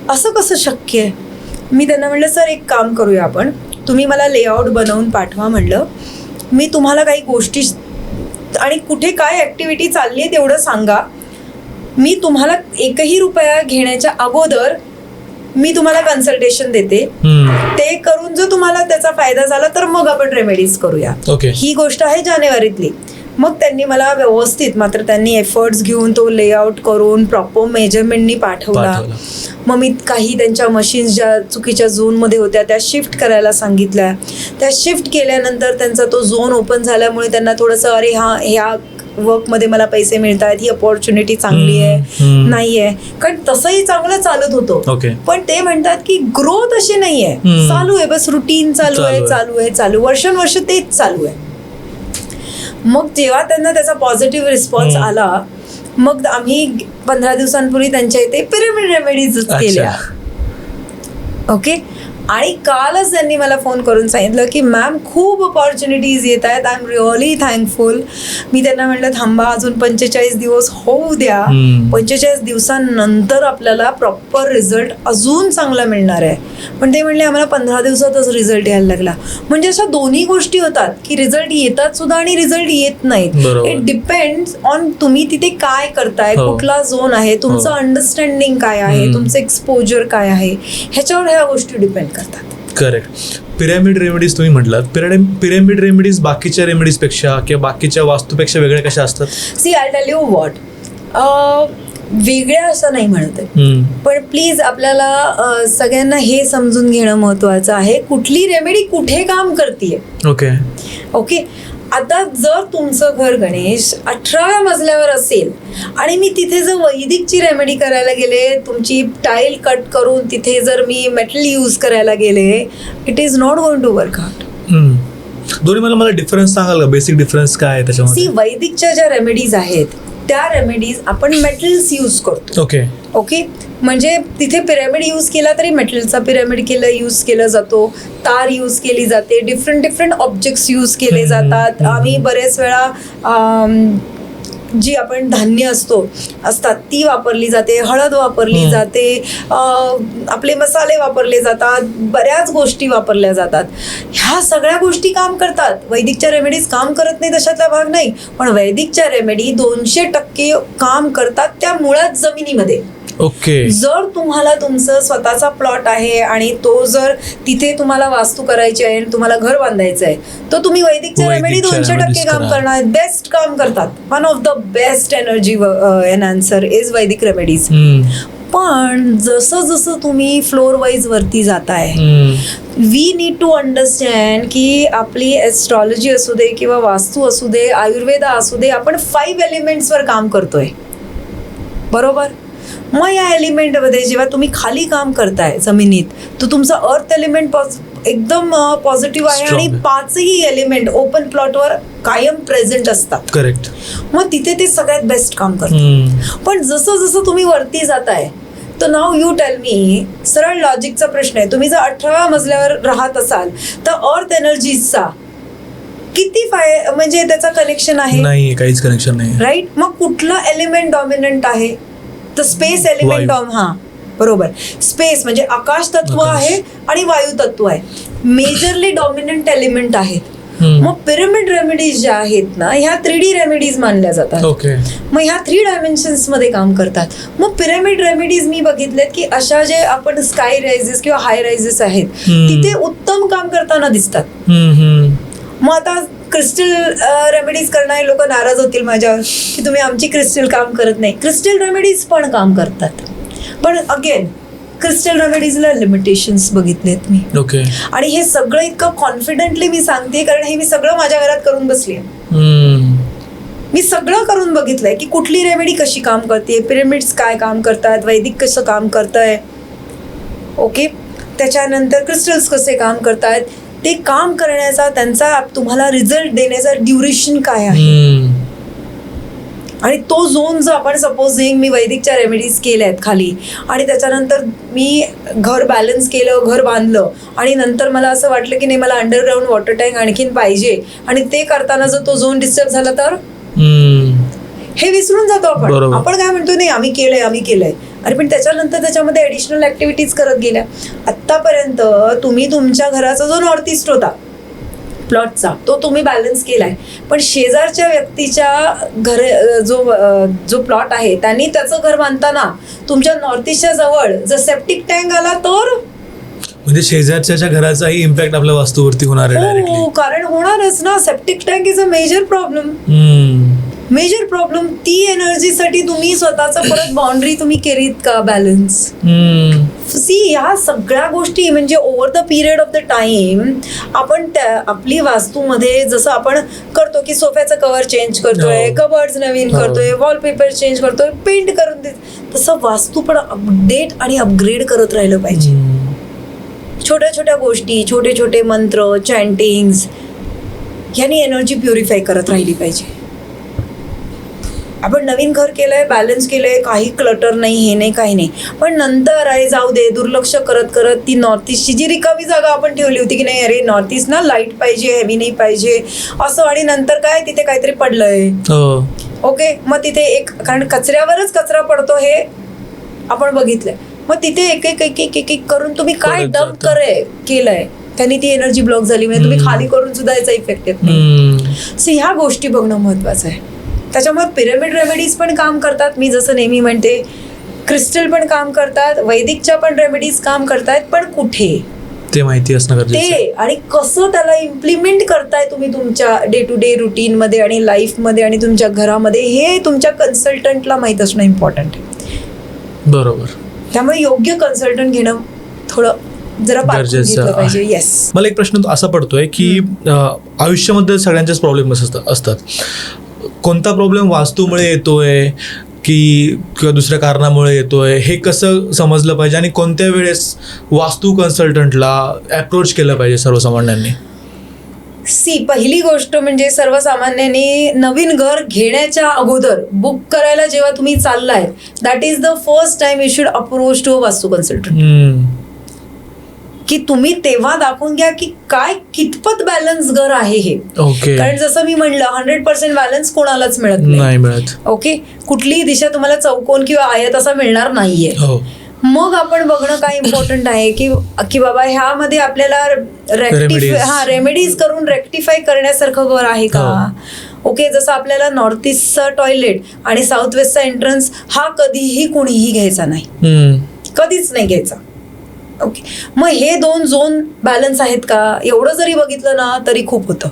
असं कसं शक्य आहे? मी त्यांना म्हणलं सर एक काम करूया आपण, तुम्ही मला लेआउट बनवून पाठवा म्हणलं, मी तुम्हाला काही गोष्टी आणि कुठे काय ॲक्टिव्हिटी चालली आहे तेवढं सांगा, मी तुम्हाला एकही रुपया घेण्याच्या अगोदर मी तुम्हाला कन्सल्टेशन देते, ते करून जर तुम्हाला त्याचा फायदा झाला तर मग आपण रेमेडीज करूया. ही गोष्ट आहे जानेवारीतली. मग त्यांनी मला व्यवस्थित, मात्र त्यांनी एफर्ट्स घेऊन तो लेआउट करून प्रॉपर मेजरमेंटनी पाठवला. मग मी काही त्यांच्या मशीन्स ज्या चुकीच्या झोनमध्ये होत्या त्या शिफ्ट करायला सांगितल्या. त्या शिफ्ट केल्यानंतर त्यांचा तो झोन ओपन झाल्यामुळे त्यांना थोडंसं अरे हां ह्या वर्कमध्ये मला पैसे मिळत आहेत, ही अपॉर्च्युनिटी चांगली आहे नाही आहे, कारण तसंही चांगलं चालत होतं. पण ते म्हणतात की ग्रोथ अशी नाही आहे, चालू आहे बस रुटीन चालू वर्षानुवर्ष तेच चालू आहे. मग जेव्हा त्यांना त्याचा पॉझिटिव्ह रिस्पॉन्स आला, मग आम्ही 15 दिवसांपूर्वी त्यांच्या इथे पिरामिड रेमेडीज केल्या. ओके. आणि कालच त्यांनी मला फोन करून सांगितलं की मॅम खूप अपॉर्च्युनिटीज येत आहेत, आय एम रिअली थँकफुल. मी त्यांना म्हटलं थांबा अजून 45 दिवस होऊ द्या, 45 दिवसांनंतर आपल्याला प्रॉपर रिझल्ट अजून चांगला मिळणार आहे. पण ते म्हणले आम्हाला 15 दिवसातच रिझल्ट यायला लागला. म्हणजे अशा दोन्ही गोष्टी होतात की रिझल्ट येतात सुद्धा आणि रिझल्ट येत नाहीत. इट डिपेंड्स ऑन तुम्ही तिथे काय करताय, कुठला झोन आहे, तुमचं अंडरस्टँडिंग काय आहे, तुमचं एक्सपोजर काय आहे, ह्याच्यावर ह्या गोष्टी डिपेंड करतात. करेक्ट. पिरॅमिड रेमेडीज तुम्ही म्हटलात, पिरॅमिड रेमेडीज बाकीच्या रेमेडीजपेक्षा किंवा बाकीच्या वास्तूपेक्षा वेगळ्या कशा असतात? See I tell you what, वेगळ्या असं नाही म्हणत आहे, पण प्लीज आपल्याला सगळ्यांना हे समजून घेणं महत्त्वाचं आहे कुठली रेमेडी कुठे काम करते. ओके. आता जर तुमचं घर गणेश 18व्या मजल्यावर असेल आणि मी तिथे जर वैदिकची रेमेडी करायला गेले, तुमची टाईल कट करून तिथे जर मी मेटल यूज करायला गेले, it is not going to work out. दोन्ही मला डिफरन्स सांगाल का? बेसिक डिफरन्स काय आहे त्याच्यामध्ये? सी वैदिकच्या ज्या रेमेडीज आहेत त्या रेमेडीज आपण मेटल्स यूज करतो. ओके. म्हणजे तिथे पिरॅमिड यूज केला तरी मेटलचा पिरॅमिड यूज केला जातो, तार यूज केली जाते, डिफरंट ऑब्जेक्ट्स यूज केले जातात. आम्ही बरेच वेळा जी आपण धान्य असतात ती वापरली जाते, हळद वापरली जाते, आपले मसाले वापरले जातात, बऱ्याच गोष्टी वापरल्या जातात. ह्या सगळ्या गोष्टी काम करतात. वैदिकच्या रेमेडीज काम करत नाही तशातला भाग नाही, पण वैदिकच्या रेमेडी 200% काम करतात त्या मुळात जमिनीमध्ये. ओके. जर तुम्हाला तुमचं स्वतःचा प्लॉट आहे आणि तो जर तिथे तुम्हाला वास्तू करायची आहे आणि तुम्हाला घर बांधायचं आहे, तर तुम्ही वैदिकच्या रेमेडी 200% काम करणार, बेस्ट काम करतात. One of the best energy enhancer is Vedic remedies. पण जसं जसं तुम्ही फ्लोर वाईज वरती जाताय, वी नीड टू अंडरस्टँड की आपली एस्ट्रॉलॉजी असू दे किंवा वास्तू असू दे, आयुर्वेदा असू दे, आपण 5 एलिमेंट्सवर काम करतोय, बरोबर? मग या एलिमेंटमध्ये जेव्हा तुम्ही खाली काम करताय जमिनीत, तर तुमचा अर्थ एलिमेंट एकदम पॉझिटिव्ह आहे आणि 5ही एलिमेंट ओपन प्लॉटवर कायम प्रेझेंट असतात. करेक्ट. मग तिथे ते सगळ्यात बेस्ट काम करतात. पण जसं जसं तुम्ही वरती जाताय, तर नाव यू टेल मी, सरळ लॉजिकचा प्रश्न आहे, तुम्ही जर 18व्या मजल्यावर राहत असाल तर अर्थ एनर्जीचा किती म्हणजे त्याचा कनेक्शन आहे? नाही, काहीच कनेक्शन नाही. राईट. मग कुठला एलिमेंट डॉमिनंट आहे? तर स्पेस एलिमेंट. बरोबर. स्पेस म्हणजे आकाश तत्व आहे आणि वायू तत्व आहे, मेजरली डॉमिनंट एलिमेंट आहेत. मग पिरॅमिड रेमेडीज ज्या आहेत ना, ह्या 3D रेमेडीज मानल्या जातात. मग ह्या 3 डायमेन्शन्स मध्ये काम करतात. मग पिरॅमिड रेमेडीज मी बघितलेत की अशा जे आपण स्काय रायझेस किंवा हाय रायझेस आहेत तिथे उत्तम काम करताना दिसतात. मग आता क्रिस्टल रेमेडीज करणारे लोक नाराज होतील माझ्यावर की तुम्ही आमची क्रिस्टल काम करत नाही. क्रिस्टल रेमेडीज पण काम करतात, पण अगेन क्रिस्टल रेमेडीजला लिमिटेशन्स बघितलेत मी. ओके. आणि हे सगळं इतकं कॉन्फिडेंटली मी सांगते कारण हे मी सगळं माझ्या घरात करून बसली. मी सगळं करून बघितलंय की कुठली रेमेडी कशी काम करते, पिरॅमिड्स काय काम करतात, वैदिक कसं काम करतंय, ओके, त्याच्यानंतर क्रिस्टल्स कसे काम करतात, ते काम करण्याचा त्यांचा तुम्हाला रिझल्ट देण्याचा ड्युरेशन काय आहे. आणि तो झोन जर आपण सपोजिंग मी वैदिकच्या रेमेडीज केल्या आहेत खाली आणि त्याच्यानंतर मी घर बॅलन्स केलं, घर बांधलं आणि नंतर मला असं वाटलं की नाही मला अंडरग्राऊंड वॉटर टँक आणखीन पाहिजे आणि ते करताना जर तो झोन डिस्टर्ब झाला तर हे विसरून जातो आपण. बरोबर. आपण काय म्हणतो नाही आम्ही केलंय अरे पण त्याच्यानंतर त्याच्यामध्ये ॲडिशनल ॲक्टिव्हिटीज करत गेल्या. आत्तापर्यंत तुम्ही तुमच्या घराचा जो नॉर्थ ईस्ट होता प्लॉटचा तो तुम्ही बॅलन्स केलाय, पण शेजारच्या व्यक्तीच्या घर जो प्लॉट आहे त्यांनी त्याचं घर बांधताना तुमच्या नॉर्थ ईस्टच्या जवळ जर सेप्टिक टँक आला तर म्हणजे शेजारच्या घराचाही इम्पॅक्ट आपल्या वास्तूवरती होणार आहे डायरेक्टली. हो, कारण होणारच ना. Septic tank is a major problem. ती एनर्जीसाठी तुम्ही स्वतःचं परत बाउंड्री तुम्ही केलीत का बॅलन्स? सी ह्या सगळ्या गोष्टी म्हणजे over the period of the time आपण आपली वास्तूमध्ये जसं आपण करतो की सोफ्याचं कव्हर चेंज करतोय, कबर्ड्स नवीन करतोय, वॉलपेपर चेंज करतोय, पेंट करून देत, तसं वास्तू पण अपडेट आणि अपग्रेड करत राहिलं पाहिजे. छोट्या छोट्या गोष्टी, छोटे छोटे मंत्र, चॅन्टिंग्स ह्यानी एनर्जी प्युरिफाय करत राहिली पाहिजे. आपण नवीन घर केलंय, बॅलन्स केलंय, काही क्लटर नाही, हे नाही, काही नाही, पण नंतर आहे जाऊ दे दुर्लक्ष करत करत ती नॉर्थ ईस्टची जी रिकामी जागा आपण ठेवली होती की नाही अरे नॉर्थ ईस्ट ना लाईट पाहिजे, हेवी नाही पाहिजे असं, आणि नंतर काय तिथे काहीतरी पडलंय. ओके, मग तिथे एक कारण कचऱ्यावरच कचरा पडतो हे आपण बघितलंय. मग तिथे एक एक करून तुम्ही काय डम्प केलंय त्यांनी ती एनर्जी ब्लॉक झाली, म्हणजे तुम्ही खाली करून सुद्धा याचा इफेक्ट येत नाही. सो ह्या गोष्टी बघणं महत्वाचं आहे. त्याच्यामुळे पिरॅमिड रेमेडीज पण काम करतात, मी जसं नेहमी म्हणते क्रिस्टल पण काम करतात, वैदिकच्या पण रेमेडीज काम करतायत, पण कुठे ते माहिती असणं गरजेचं आहे. ते आणि कसं त्याला इम्प्लिमेंट करताय तुम्ही तुमच्या डे टू डे रुटीनमध्ये आणि लाईफमध्ये आणि तुमच्या घरामध्ये हे तुमच्या कन्सल्टंटला माहीत असणं इम्पॉर्टंट आहे. बरोबर. त्यामुळे योग्य कन्सल्टंट घेणं थोडं जरा गरजेचं पाहिजे. येस. मला एक प्रश्न असा पडतोय की आयुष्यामध्ये सगळ्यांचेच प्रॉब्लेम असतात. कोणता प्रॉब्लेम वास्तूमुळे येतोय की किंवा दुसऱ्या कारणामुळे येतोय हे कसं समजलं पाहिजे आणि कोणत्या वेळेस वास्तू कन्सल्टंटला अप्रोच केलं पाहिजे सर्वसामान्यांनी? पहिली गोष्ट म्हणजे सर्वसामान्यांनी नवीन घर घेण्याच्या अगोदर बुक करायला जेव्हा तुम्ही चाललाय that is the first time you should approach to a vastu consultant. की तुम्ही तेव्हा दाखवून घ्या की काय कितपत बॅलन्स घर आहे हे. कारण जसं मी म्हणलं 100% बॅलन्स कोणालाच मिळत नाही. ओके, कुठलीही दिशा तुम्हाला चौकोन किंवा आयत असा मिळणार नाहीये. मग आपण बघणं काय इम्पॉर्टंट आहे की बाबा ह्यामध्ये आपल्याला रेमेडीज करून रेक्टिफाय करण्यासारखं घर आहे का. ओके, जसं आपल्याला नॉर्थ ईस्टचा टॉयलेट आणि साऊथ वेस्टचा एंट्रन्स हा कधीही कोणीही घ्यायचा नाही, कधीच नाही घ्यायचा. ओके, मग हे दोन झोन बॅलन्स आहेत का एवढं जरी बघितलं ना तरी खूप होतं.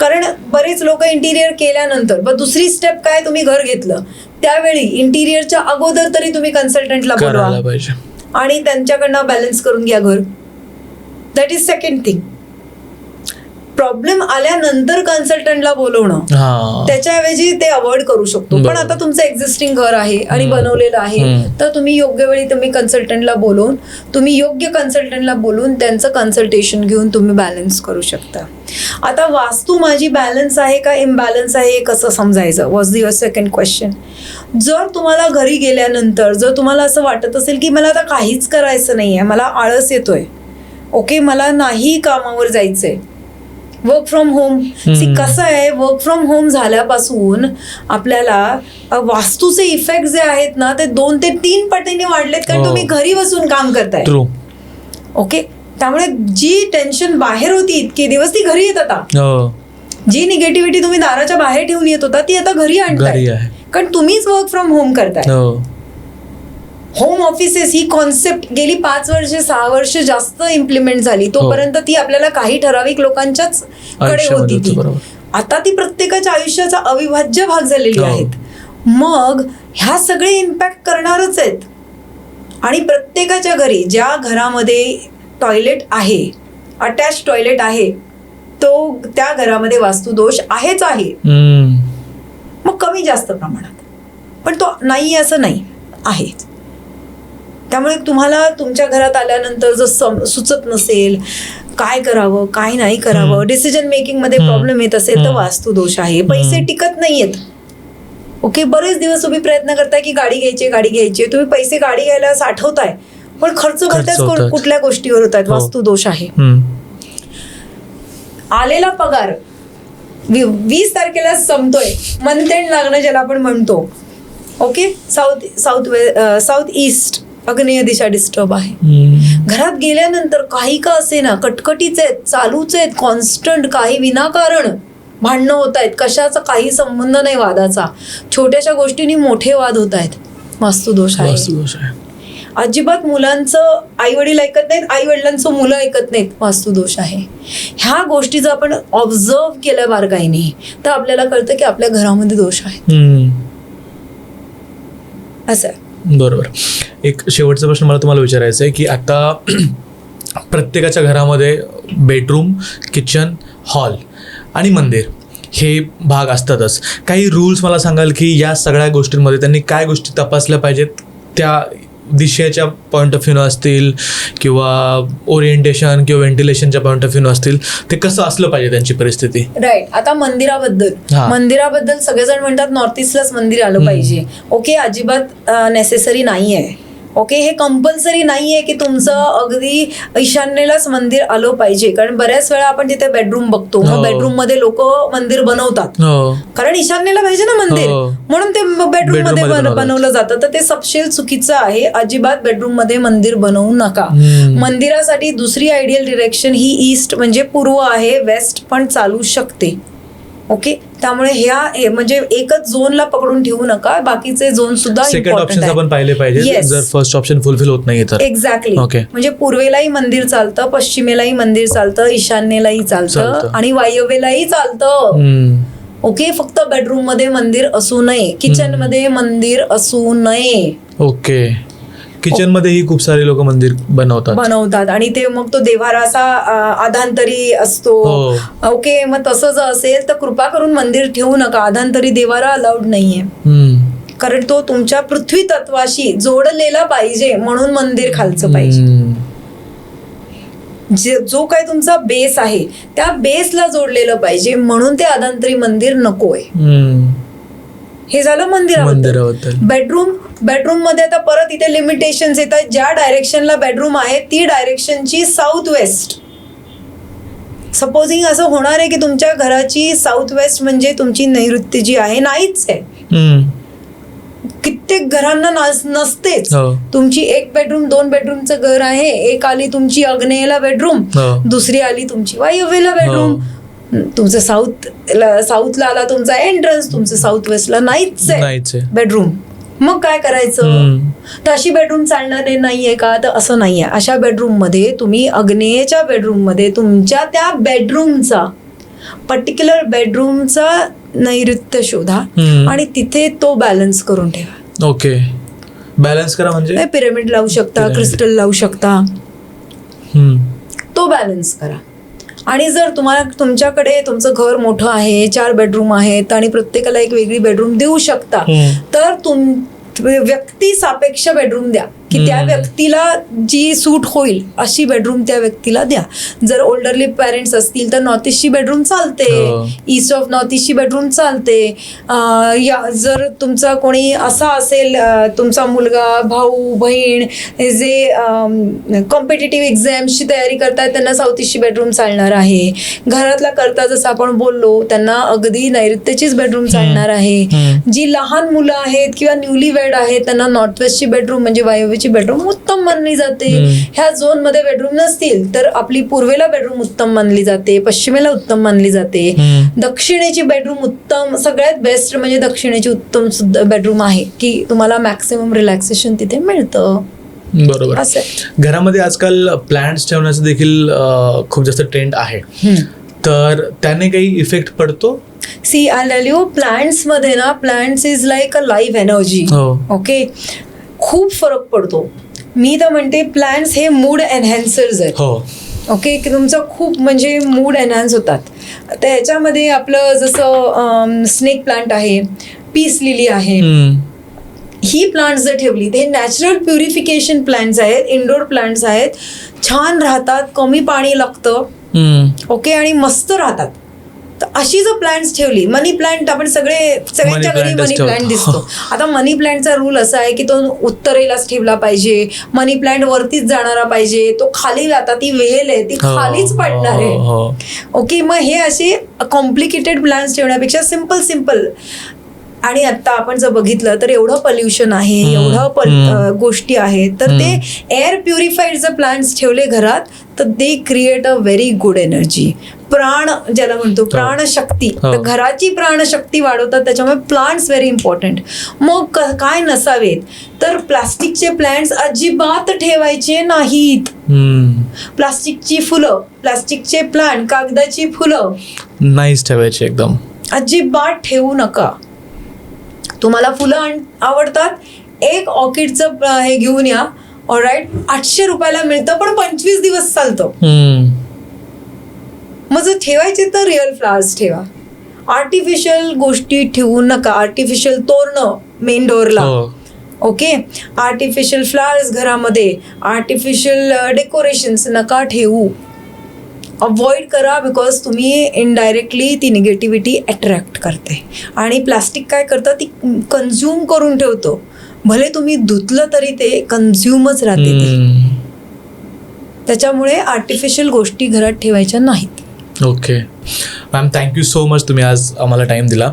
कारण बरेच लोक इंटिरियर केल्यानंतर दुसरी स्टेप काय, तुम्ही घर घेतलं त्यावेळी इंटिरियरच्या अगोदर तरी तुम्ही कन्सल्टंटला बोलवा आणि त्यांच्याकडनं बॅलन्स करून घ्या घर. That is second thing. Problem आल्यानंतर कन्सल्टंटला बोलवणं त्याच्याऐवजी ते अवॉइड करू शकतो. पण आता तुमचं एक्झिस्टिंग घर आहे आणि बनवलेलं आहे तर तुम्ही योग्य वेळी तुम्ही कन्सल्टंटला बोलून त्यांचं कन्सल्टेशन घेऊन तुम्ही बॅलन्स करू शकता. आता वास्तू माझी बॅलन्स आहे का इम्बॅलन्स आहे हे कसं समजायचं वॉज युअर सेकंड क्वेश्चन. जर तुम्हाला घरी गेल्यानंतर जर तुम्हाला असं वाटत असेल की मला आता काहीच करायचं नाहीये, मला आळस येतोय, ओके, मला नाही कामावर जायचंय, वर्क फ्रॉम होम. कसं आहे, वर्क फ्रॉम होम झाल्यापासून आपल्याला वास्तूचे इफेक्ट जे आहेत ना ते 2 ते 3 पटीने वाढलेत कारण तुम्ही घरी बसून काम करताय. ओके, त्यामुळे जी टेन्शन बाहेर होती इतके दिवस ती घरी येत. आता जी निगेटिव्हिटी तुम्ही दाराच्या बाहेर ठेवून येत होता ती आता घरी आणताय कारण तुम्हीच वर्क फ्रॉम होम करताय. होम ऑफिसेस ही कॉन्सेप्ट गेली 5 वर्ष 6 वर्ष जास्त इम्प्लिमेंट झाली. तोपर्यंत ती आपल्याला काही ठराविक लोकांच्याच कडे होती ती. आता ती प्रत्येकाच्या आयुष्याचा अविभाज्य भाग झालेली आहेत. मग ह्या सगळे इम्पॅक्ट करणारच आहेत. आणि प्रत्येकाच्या घरी ज्या घरामध्ये टॉयलेट आहे, अटॅच टॉयलेट आहे, तो त्या घरामध्ये वास्तुदोष आहेच आहे. मग कमी जास्त प्रमाणात, पण तो नाही असं नाही आहे. त्यामुळे तुम्हाला तुमच्या घरात आल्यानंतर जर सुचत नसेल काय करावं काय नाही करावं, डिसिजन मेकिंग मध्ये प्रॉब्लेम येत असेल तर वास्तुदोष आहे. पैसे टिकत नाहीयेत ओके, बरेच दिवस तुम्ही प्रयत्न करताय की गाडी घ्यायची, तुम्ही पैसे गाडी घ्यायला साठवताय, पण खर्च करतायच होतात. कुठल्या गोष्टीवर होत आहेत. हो. वास्तू दोष आहे. आलेला पगार 20 तारखेला संपतोय, मंथ एंड लागणं ज्याला आपण म्हणतो. ओके, साऊथ ईस्ट आग्नेय दिशा डिस्टर्ब आहे. घरात गेल्यानंतर काही का असे ना, कटकटीच आहेत, चालूच आहेत, कॉन्स्टंट, काही विनाकारण भांडणं होत आहेत, कशाचा काही संबंध नाही वादाचा, छोट्याशा गोष्टींनी मोठे वाद होत आहेत. वास्तुदोष आहे. अजिबात मुलांचं आई वडील ऐकत नाहीत, आई वडिलांचं मुलं ऐकत नाहीत, वास्तुदोष आहे. ह्या गोष्टी जर आपण ऑब्झर्व केल्या बारकाईने तर आपल्याला कळतं की आपल्या घरामध्ये दोष आहे. असं आहे. बरोबर. एक शेवटचा प्रश्न मला तुम्हाला विचारायचा आहे की आता प्रत्येकाच्या घरामध्ये बेडरूम, किचन, हॉल आणि मंदिर हे भाग असतातच. काही रूल्स मला सांगाल की या सगळ्या गोष्टींमध्ये त्यांनी काय गोष्टी तपासल्या पाहिजेत, त्या दिशेच्या पॉईंट ऑफ व्ह्यूनं असतील किंवा ओरिएंटेशन किंवा व्हेंटिलेशनच्या पॉईंट ऑफ व्ह्यूनं असतील, ते कसं असलं पाहिजे त्यांची परिस्थिती? राईट. आता मंदिराबद्दल सगळेजण म्हणतात नॉर्थ ईस्टलाच मंदिर आलं पाहिजे. ओके, अजिबात नेसेसरी नाही आहे. ओके, हे कंपल्सरी नाही आहे की तुमचं अगदी ईशान्येलाच मंदिर आलं पाहिजे, कारण बऱ्याच वेळा आपण तिथे बेडरूम बघतो, मग बेडरूम मध्ये लोक मंदिर बनवतात, कारण ईशान्येला पाहिजे ना मंदिर, म्हणून ते बेडरूम मध्ये बनवलं जातं. तर ते सपशेल चुकीचं आहे. अजिबात बेडरूम मध्ये मंदिर बनवू नका. मंदिरासाठी दुसरी आयडियल डिरेक्शन ही ईस्ट म्हणजे पूर्व आहे, वेस्ट पण चालू शकते. ओके, त्यामुळे म्हणजे एकच झोनला पकडून ठेवू नका, बाकीचे झोन सुद्धा सेकंड ऑप्शन आपण पाहिले पाहिजे जर फर्स्ट ऑप्शन फुलफिल होत नाही तर. एक्झॅक्टली. म्हणजे पूर्वेलाही मंदिर चालतं, पश्चिमेलाही मंदिर चालतं, ईशान्येलाही चालतं आणि वायव्येलाही चालतं. ओके, फक्त बेडरूम मध्ये मंदिर असू नये, किचन मध्ये मंदिर असू नये. ओके, किचन मध्येही खूप सारे लोक मंदिर बनवतात आणि ते मग तो देव्हारा असा आधांतरी असतो. ओके, मग तसं जर असेल तर कृपा करून मंदिर ठेवू नका. आधांतरी देव्हारा अलाउड नाहीये, कारण तो तुमच्या पृथ्वी तत्वाशी जोडलेला पाहिजे, म्हणून मंदिर खालचं पाहिजे. जो काही तुमचा बेस आहे त्या बेसला जोडलेलं पाहिजे, म्हणून ते आधांतरी मंदिर नकोय. हे झालं मंदिराबद्दल. बेडरूम मध्ये आता परत इथे लिमिटेशन्स येतात. ज्या डायरेक्शनला बेडरूम आहे ती डायरेक्शनची साऊथ वेस्ट. सपोजिंग असं होणार आहे की तुमच्या घराची साऊथ वेस्ट म्हणजे तुमची नैऋत्य जी आहे नाहीच आहे. कित्येक घरांना नसतेच. तुमची 1 बेडरूम 2 बेडरूमचं घर आहे, एक आली तुमची आग्नेयला बेडरूम, दुसरी आली तुमची वायव्येला बेडरूम. तुमचं साऊथला आला तुमचा एंट्रन्स, तुमचं साऊथ वेस्टला नाहीच आहे बेडरूम. मग काय करायचं? तर अशी बेडरूम चालणार नाहीये का? तर असं नाहीये. अशा बेडरूम मध्ये तुम्ही आग्नेयच्या बेडरूम मध्ये तुमच्या त्या बेडरूमचा पर्टिक्युलर बेडरूमचा नैऋत्य शोधा आणि तिथे तो बॅलन्स करून ठेवा. ओके, बॅलन्स करा म्हणजे पिरामिड लावू शकता, क्रिस्टल लावू शकता, तो बॅलन्स करा. आणि जर तुमच्याकडे तुमचं घर मोठं आहे, 4 बेडरूम आहेत आणि प्रत्येकाला एक वेगळी बेडरूम देऊ शकता, तर व्यक्ती सापेक्ष बेडरूम द्या की त्या व्यक्तीला जी सूट होईल अशी बेडरूम त्या व्यक्तीला द्या. जर ओल्डरली पॅरेंट्स असतील तर नॉर्थ ईस्टची बेडरूम चालते, ईस्ट ऑफ नॉर्थ ईस्टची बेडरूम चालते. जर तुमचा कोणी असा असेल, तुमचा मुलगा, भाऊ, बहीण जे कॉम्पिटिटिव्ह एक्झाम्सची तयारी करतात त्यांना साऊथ ईस्टची बेडरूम चालणार आहे. घरातला करता जसं आपण बोललो त्यांना अगदी नैऋत्यचीच बेडरूम चालणार आहे. जी लहान मुलं आहेत किंवा न्यूली वेड आहेत त्यांना नॉर्थ वेस्टची बेडरूम म्हणजे वायव्येची बेडरूम उत्तम मानली जाते. ह्या झोन मध्ये बेडरूम नसतील तर आपली पूर्वेला बेडरूम उत्तम मानली जाते, पश्चिमेला उत्तम मानली जाते, दक्षिणेची बेडरूम उत्तम, सगळ्यात बेस्ट म्हणजे दक्षिणेची उत्तम सुद्धा बेडरूम आहे की तुम्हाला मॅक्सिमम रिलॅक्सेशन तिथे मिळतं. बरोबर. घरामध्ये आजकाल प्लांट्स ठेवण्याचं देखील खूप जास्त ट्रेंड आहे, तर त्याने काही इफेक्ट पडतो? See I tell you, plants मध्ये ना, plants is like a live energy. Okay, खूप फरक पडतो. मी तर म्हणते प्लांट्स हे मूड एनहॅन्सर्स आहेत. ओके, की तुमचं खूप म्हणजे मूड एनहॅन्स होतात. तर ह्याच्यामध्ये आपलं जसं स्नेक प्लांट आहे, पीस लिली आहे, ही प्लांट्स जर ठेवली हे नॅचरल प्युरिफिकेशन प्लांट्स आहेत, इंडोर प्लांट्स आहेत, छान राहतात, कमी पाणी लागतं. ओके, आणि मस्त राहतात. तर अशी जर प्लांट्स ठेवली, मनी प्लांट आपण सगळ्यांच्या Money घरी plant मनी ठेवतो. प्लांट दिसतो. आता मनी प्लांटचा रूल असा आहे की तो उत्तरेलाच ठेवला पाहिजे, मनी प्लांट वरतीच जाणारा पाहिजे, तो खाली, आता ती वेल आहे ती खालीच पडणार आहे. हो. ओके, मग हे असे कॉम्प्लिकेटेड प्लान्स ठेवण्यापेक्षा सिम्पल. आणि आता आपण जर बघितलं तर एवढं पोल्युशन आहे, एवढं गोष्टी आहेत, तर ते एअर प्युरिफाईड जर प्लांट्स ठेवले घरात तर they create a very good energy. प्राण ज्याला म्हणतो, प्राणशक्ती, तर घराची प्राणशक्ती वाढवतात, त्याच्यामुळे प्लांट्स व्हेरी इम्पॉर्टंट. मग काय नसावेत तर प्लास्टिकचे प्लांट्स अजिबात ठेवायचे नाहीत. प्लास्टिकची फुलं, प्लास्टिकचे प्लांट, कागदाची फुलं नाहीच ठेवायचे एकदम, अजिबात ठेवू नका. तुम्हाला फुलं आवडतात, एक ऑर्किडचं हे घेऊन या, ऑलराईट, 800 रुपयाला मिळतं, पण 25 दिवस चालतं. मग जर ठेवायचे तर रिअल फ्लावर्स ठेवा, आर्टिफिशियल गोष्टी ठेवू नका. आर्टिफिशियल तोरणं मेन डोअरला, ओके, आर्टिफिशियल फ्लावर्स घरामध्ये, आर्टिफिशियल डेकोरेशन्स नका ठेवू. अवॉइड करा, बिकॉज तुम्ही इनडायरेक्टली ती निगेटिव्हिटी अट्रॅक्ट करते. आणि प्लास्टिक काय करतं, ती कन्झ्युम करून ठेवतो. भले तुम्ही धुतलं तरी ते कन्झ्युमच राहते ते. त्याच्यामुळे आर्टिफिशियल गोष्टी घरात ठेवायच्या नाहीत. Okay ma'am, thank you so much, तुम्ही आज आम्हाला टाईम दिला.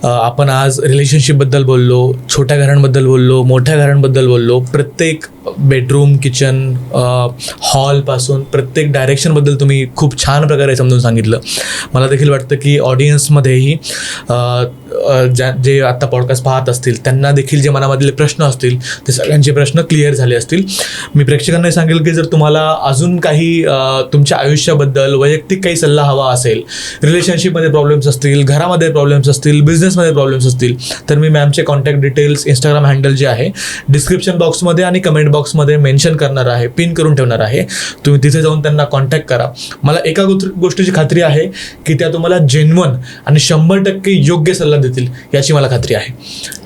आपण आज रिलेशनशिपबद्दल बोललो, छोट्या घरांबद्दल बोललो, मोठ्या घरांबद्दल बोललो, प्रत्येक बेडरूम, किचन, हॉलपासून प्रत्येक डायरेक्शनबद्दल तुम्ही खूप छान प्रकारे समजून सांगितलं. मला देखील वाटतं की ऑडियन्समध्येही जे आत्ता पॉडकास्ट पाहत असतील त्यांना देखील जे मनामधले प्रश्न असतील ते सगळ्यांचे प्रश्न क्लिअर झाले असतील. मी प्रेक्षकांना सांगेल की जर तुम्हाला अजून काही तुमच्या आयुष्याबद्दल वैयक्तिक काही सल्ला हवा असेल, रिलेशनशिपमध्ये प्रॉब्लेम्स असतील, घरामध्ये प्रॉब्लेम्स असतील, बिझनेसमध्ये प्रॉब्लेम्स असतील, तर मी मॅमचे कॉन्टॅक्ट डिटेल्स, इंस्टाग्राम हँडल जे आहे डिस्क्रिप्शन बॉक्समध्ये आणि कमेंट बॉक्समध्ये मेन्शन करणार आहे, पिन करून ठेवणार आहे. तुम्ही तिथे जाऊन त्यांना कॉन्टॅक्ट करा. मला एका गोष्टीची खात्री आहे की त्या तुम्हाला जेन्युइन आणि 100% योग्य सल्ला देतील, याची मला खात्री आहे.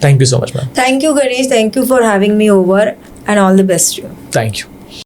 Thank you so much ma'am. Thank you Ganesh, thank you for having me over and all the best you. Thank you.